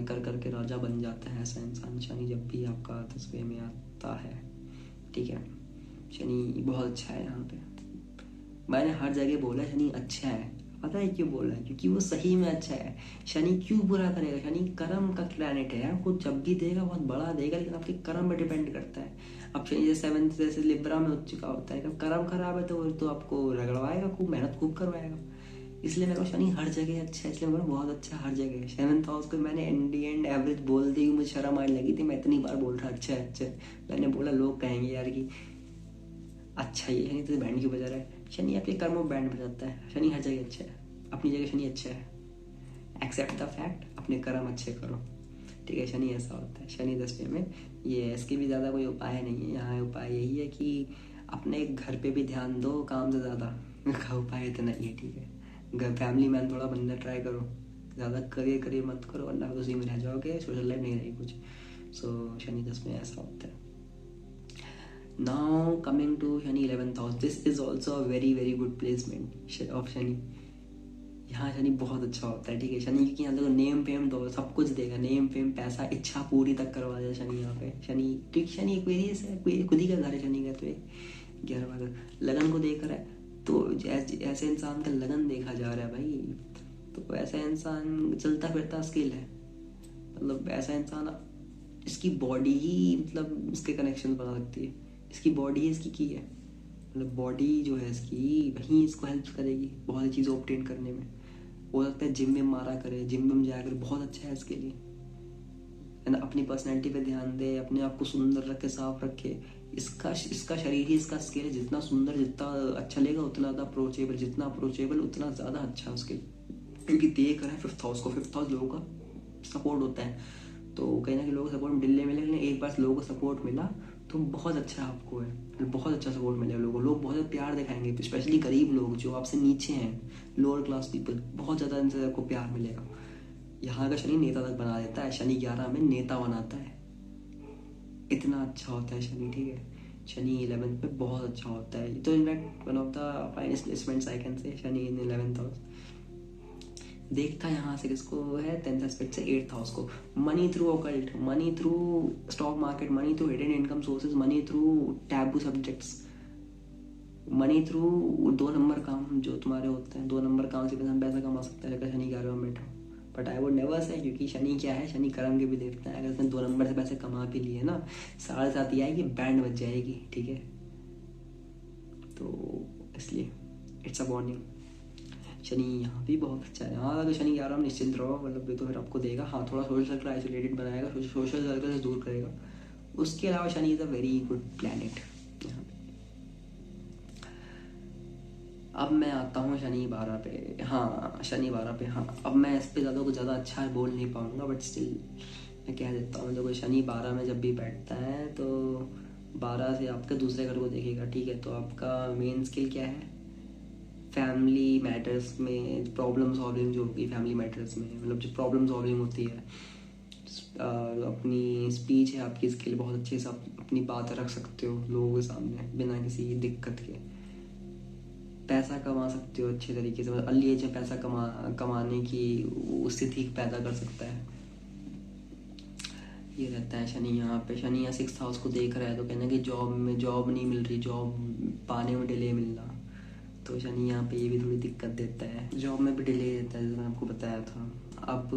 कर करके राजा बन जाता है ऐसा इंसान, शनि जब भी आपका 10वें में आता है, ठीक है। शनि बहुत अच्छा है यहाँ पे, मैंने हर जगह बोला शनि अच्छा है, पता है क्यों बोला है, क्योंकि वो सही में अच्छा है। शनि क्यों बुरा करेगा, शनि कर्म का प्लैनेट है, आपको जब भी देगा बहुत बड़ा देगा, लेकिन आपके कर्म पर डिपेंड करता है। अब शनि जैसे 7th जैसे लिब्रा में उच्च का होता है, जब कर्म खराब है तो आपको रगड़वाएगा, खूब मेहनत खूब करवाएगा, इसलिए मेरे को शनि हर जगह अच्छा है, इसलिए मेरे को बहुत अच्छा हर जगह है। 7th हाउस को मैंने एंड एवरेज बोल दी, मुझे शर्म आने लगी थी, मैं इतनी बार बोल रहा अच्छा है, मैंने बोला लोग कहेंगे यार कि अच्छा ये शनि तो बैंड क्यों बजा रहा है। शनि आपके कर्मों बैंड बजाता है, शनि हर जगह अच्छा है, अपनी जगह शनि अच्छा है, एक्सेप्ट द फैक्ट, अपने कर्म अच्छे करो, ठीक है। शनि ऐसा होता है, शनि 10वें में ये, इसके भी ज़्यादा कोई उपाय नहीं है यहाँ, उपाय यही है कि अपने घर पे भी ध्यान दो, काम से ज़्यादा का उपाय इतना ही है, ठीक है। घर फैमिली मैन थोड़ा बनना ट्राई करो, ज़्यादा करियर मत करो, वरना उसी में रह जाओगे, सोशल लाइफ नहीं रहेगी कुछ। सो शनि 10 में ऐसा होता है। Now coming to Shani 11th house, this is also a very very good placement of Shani. यहाँ शनि बहुत अच्छा होता है, ठीक है। शनि क्योंकि यहाँ देखो नेम फेम दो, सब कुछ देगा, नेम फेम पैसा इच्छा पूरी तक करवा देगा शनि यहाँ पे। शनि क्योंकि शनि एक्वेरियस है, खुद ही का घर है शनि का, तो 11वां घर लगन को देख रहा है, तो ऐसे इंसान का लगन देखा जा रहा है भाई, तो ऐसा इंसान चलता फिरता स्किल है, मतलब ऐसा इंसान, इसकी बॉडी ही मतलब इसके कनेक्शन बना सकती है, इसकी बॉडी इसकी की है, मतलब बॉडी जो है इसकी वहीं इसको हेल्प करेगी बहुत सी चीज़ें ऑब्टेन करने में। हो सकता है जिम में मारा करे, जिम में जाया करे, बहुत अच्छा है इसके लिए, है ना। अपनी पर्सनैलिटी पे ध्यान दे, अपने आप को सुंदर रखे, साफ रखे, इसका शरीर ही इसका स्केल है, जितना सुंदर जितना अच्छा लेगा उतना ज़्यादा अप्रोचेबल, जितना अप्रोचेबल उतना ज़्यादा अच्छा है उसके, क्योंकि देख रहा है 5th हाउस को, 5th हाउस लोगों का सपोर्ट होता है, तो कहीं ना कहीं लोगों को सपोर्ट में डिले मिले, लेकिन एक बार लोगों को सपोर्ट मिला तो बहुत अच्छा आपको है, बहुत अच्छा सपोर्ट मिलेगा लोगों को, लोग बहुत ज़्यादा प्यार दिखाएंगे, स्पेशली गरीब लोग जो आपसे नीचे हैं, लोअर क्लास पीपल, बहुत ज़्यादा इनसे आपको प्यार मिलेगा। यहाँ का शनि नेता तक बना देता है, शनि 11 में नेता बनाता है, इतना अच्छा होता है शनि, ठीक है। शनि 11th में बहुत अच्छा होता है, तो in fact one of the finest placements I can say, Shani in 11th house. देखता है यहाँ से किसको है, 10th एस्पेक्ट से 8th हाउस को, money through occult, money through stock market, money through hidden income sources, money through taboo subjects, money through 2 number काम जो तुम्हारे होते हैं, 2 नंबर काम से इंसान पैसा कमा सकता है अगर शनि 11 में बैठा हो। But I would never say, क्योंकि शनि क्या है, शनि कर्म के भी देवता है। अगर उसने 2 नंबर से पैसे कमा भी लिए ना, 7:30 आएगी, बैंड बज जाएगी, ठीक है। तो इसलिए इट्स अ वार्निंग। शनि यहाँ भी बहुत अच्छा है। हाँ, अगर शनि 11 में निश्चिंत रहो, मतलब ये तो फिर आपको देगा। हाँ, थोड़ा सोशल सर्कल आइसोलेटेड बनाएगा, सोशल सर्कल से दूर करेगा। उसके अलावा Shani is a very good planet यहाँ पे। अब मैं आता हूँ शनि 12 पे। हाँ, शनि 12 पे, हाँ, अब मैं इस पे ज़्यादा कुछ ज़्यादा अच्छा बोल नहीं पाऊँगा, बट स्टिल मैं कह देता हूँ। देखो, शनि 12 में जब भी बैठता है तो 12 से आपके दूसरे घर को देखेगा, ठीक है। तो आपका मेन स्किल क्या है, फैमिली मैटर्स में प्रॉब्लम सॉल्विंग जो होगी, फैमिली मैटर्स में मतलब जो प्रॉब्लम सॉल्विंग होती है, अपनी स्पीच है आपकी स्किल बहुत अच्छे से, आप अपनी बात रख सकते हो लोगों के सामने बिना किसी दिक्कत के, पैसा कमा सकते हो अच्छे तरीके से, मतलब अर्ली एज में पैसा कमाने की स्थिति पैदा कर सकता है। ये रहता है शनि यहाँ पे। शनि यहाँ 6th हाउस को देख रहा है, तो कहना कि जॉब नहीं मिल रही, जॉब पाने में डिले मिलना, तो शनि यहाँ पे ये भी थोड़ी दिक्कत देता है, जॉब में भी डिले देता है, जैसे मैंने आपको बताया था। अब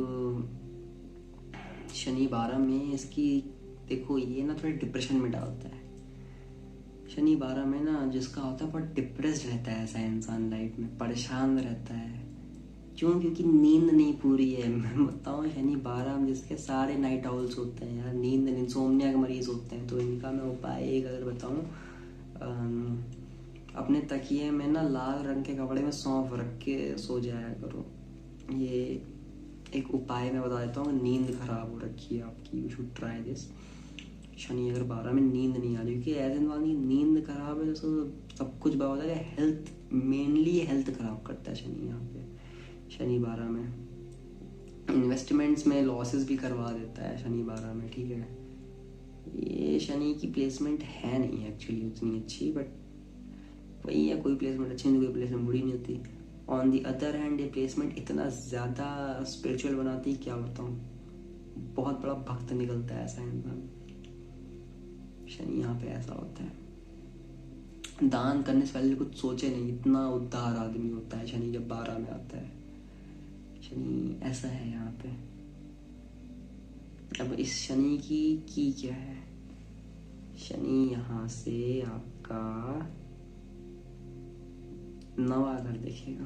शनि 12 में इसकी, देखो ये ना थोड़ा डिप्रेशन में डालता है। शनि 12 में ना जिसका होता है बहुत डिप्रेस्ड रहता है ऐसा इंसान, लाइफ में परेशान रहता है। क्यों? क्योंकि नींद नहीं पूरी है। मैं बताऊँ, शनि 12 में जिसके सारे नाइट आउल्स होते हैं यार, नींद इंसोम्निया के मरीज होते हैं, तो इनका मैं उपाय एक अगर बताऊँ, अपने तकिए में ना लाल रंग के कपड़े में सौंफ रख के सो जाया करो। ये एक उपाय मैं बता देता हूँ। नींद खराब हो रखी है आपकी, you should try this. Shani अगर 12 में नींद नहीं आ रही, क्योंकि ऐसे नींद खराब है तो सब कुछ बर्बाद हो जाएगा। हेल्थ, मेनली हेल्थ खराब करता है शनि यहाँ पे, शनि 12 में। इन्वेस्टमेंट्स में लॉसेस भी करवा देता है शनि 12 में, ठीक है। ये शनि की प्लेसमेंट है नहीं एक्चुअली उतनी अच्छी, बट वही है, कोई प्लेसमेंट अच्छी नहीं, कोई प्लेसमेंट बुरी नहीं होती। ऑन दी अदर हैंड ये प्लेसमेंट इतना ज़्यादा स्पिरिचुअल बनाती है, क्या बताऊँ, बहुत बड़ा भक्त निकलता है ऐसा इंसान। शनि यहाँ पे ऐसा होता है, दान करने से पहले कुछ सोचे नहीं, इतना उदार आदमी होता है शनि जब 12 में आता है। शनि ऐसा है यहाँ पे। अब इस शनि की क्या है, शनि यहाँ से आपका 9वां घर देखेगा,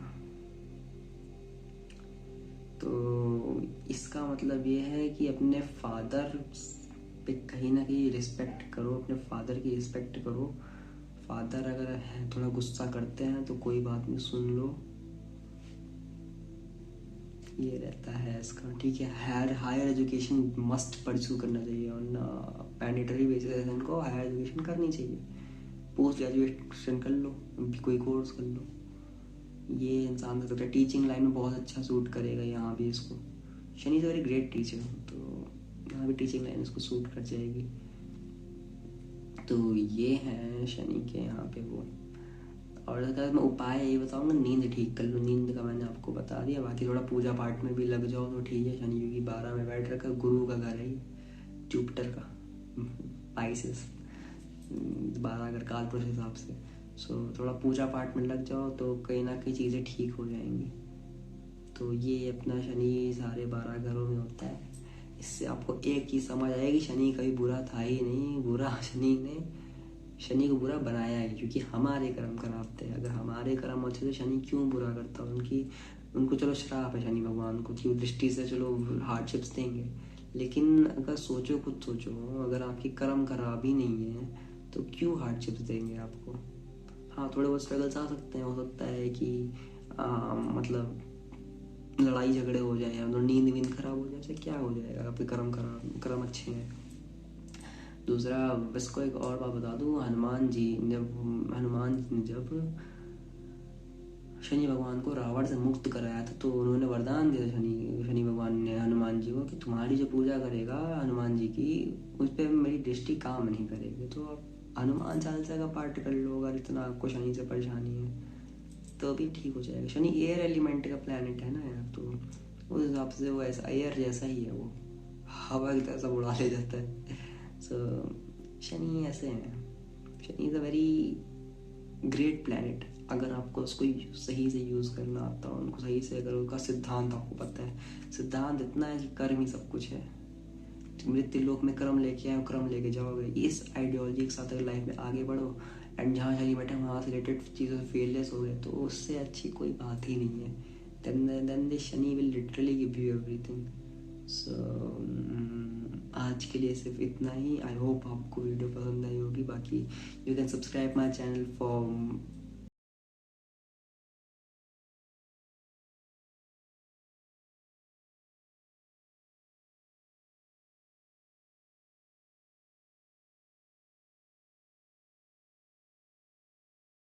तो इसका मतलब ये है कि अपने फादर पे कहीं ना कहीं रिस्पेक्ट करो, अपने फादर की रिस्पेक्ट करो। फादर अगर थोड़ा गुस्सा करते हैं तो कोई बात नहीं, सुन लो, ये रहता है इसका, ठीक है। हायर एजुकेशन मस्ट परस्यू करना चाहिए, और मैंडेटरी बेसिस इनको हायर एजुकेशन करनी चाहिए। पोस्ट ग्रेजुएशन कर लो, कोई कोर्स कर लो, ये इंसान का टीचिंग लाइन में बहुत अच्छा सूट करेगा यहाँ भी इसको। Shani is very great teacher, तो यहाँ भी टीचिंग लाइन इसको सूट कर जाएगी। तो ये है शनि के यहाँ पे वो। और अगर मैं उपाय ये बताऊँगा, नींद ठीक कर लो, नींद का मैंने आपको बता दिया। बाकी थोड़ा पूजा पाठ में भी लग जाओ तो ठीक है। शनि क्योंकि 12 में बैठ रखा, गुरु का घर है, जुपिटर का, पाइसेस, 12 अगर काल पुरुष हिसाब से। सो थोड़ा पूजा पाठ में लग जाओ तो कहीं ना कहीं चीज़ें ठीक हो जाएंगी। तो ये अपना शनि सारे 12 घरों में होता है। इससे आपको एक चीज़ समझ आएगी, शनि कभी बुरा था ही नहीं, बुरा शनि को बुरा बनाया है, क्योंकि हमारे कर्म खराब थे। अगर हमारे कर्म अच्छे तो शनि क्यों बुरा करता? उनको चलो श्राप है शनि भगवान को, कि दृष्टि से चलो हार्डशिप्स देंगे, लेकिन अगर सोचो, खुद सोचो, अगर आपकी कर्म खराब ही नहीं है तो क्यों हार्डशिप्स देंगे आपको? हाँ, थोड़े बहुत स्ट्रगल्स आ सकते हैं, हो सकता है कि मतलब लड़ाई झगड़े हो जाए या नींद खराब हो जाए, क्या हो जाएगा? आपके कर्म अच्छे हैं, दूसरा इसको एक और बात बता दूँ, हनुमान ने जब शनि भगवान को रावण से मुक्त कराया था तो उन्होंने वरदान दिया शनि भगवान ने हनुमान जी को कि तुम्हारी जो पूजा करेगा हनुमान जी की, उस पर मेरी दृष्टि काम नहीं करेगी। तो आप हनुमान चालीसा का पाठ कर लो अगर इतना आपको शनि से परेशानी है, तो भी ठीक हो जाएगा। शनि एयर एलिमेंट का प्लैनेट है ना यार, तो उस हिसाब से वो ऐसा एयर जैसा ही है, वो हवा की तरह सब उड़ा ले जाता है। सो शनि ऐसे हैं, Shani is a very great planet अगर आपको उसको सही से यूज़ करना आता हो, उनको सही से अगर उनका सिद्धांत आपको पता है। सिद्धांत इतना है कि कर्म ही सब कुछ है। मृत्यु लोक में कर्म लेके आए, कर्म लेके जाओगे, इस आइडियोलॉजी के साथ अगर लाइफ में आगे बढ़ो एंड जहाँ शनि बैठे वहाँ से रिलेटेड चीज़ों से फेलियर्स हो गए, तो उससे अच्छी कोई बात ही नहीं है। then the Shani will literally give you everything. So आज के लिए सिर्फ इतना ही। आई होप आपको वीडियो पसंद आई होगी। बाकी you can subscribe my channel for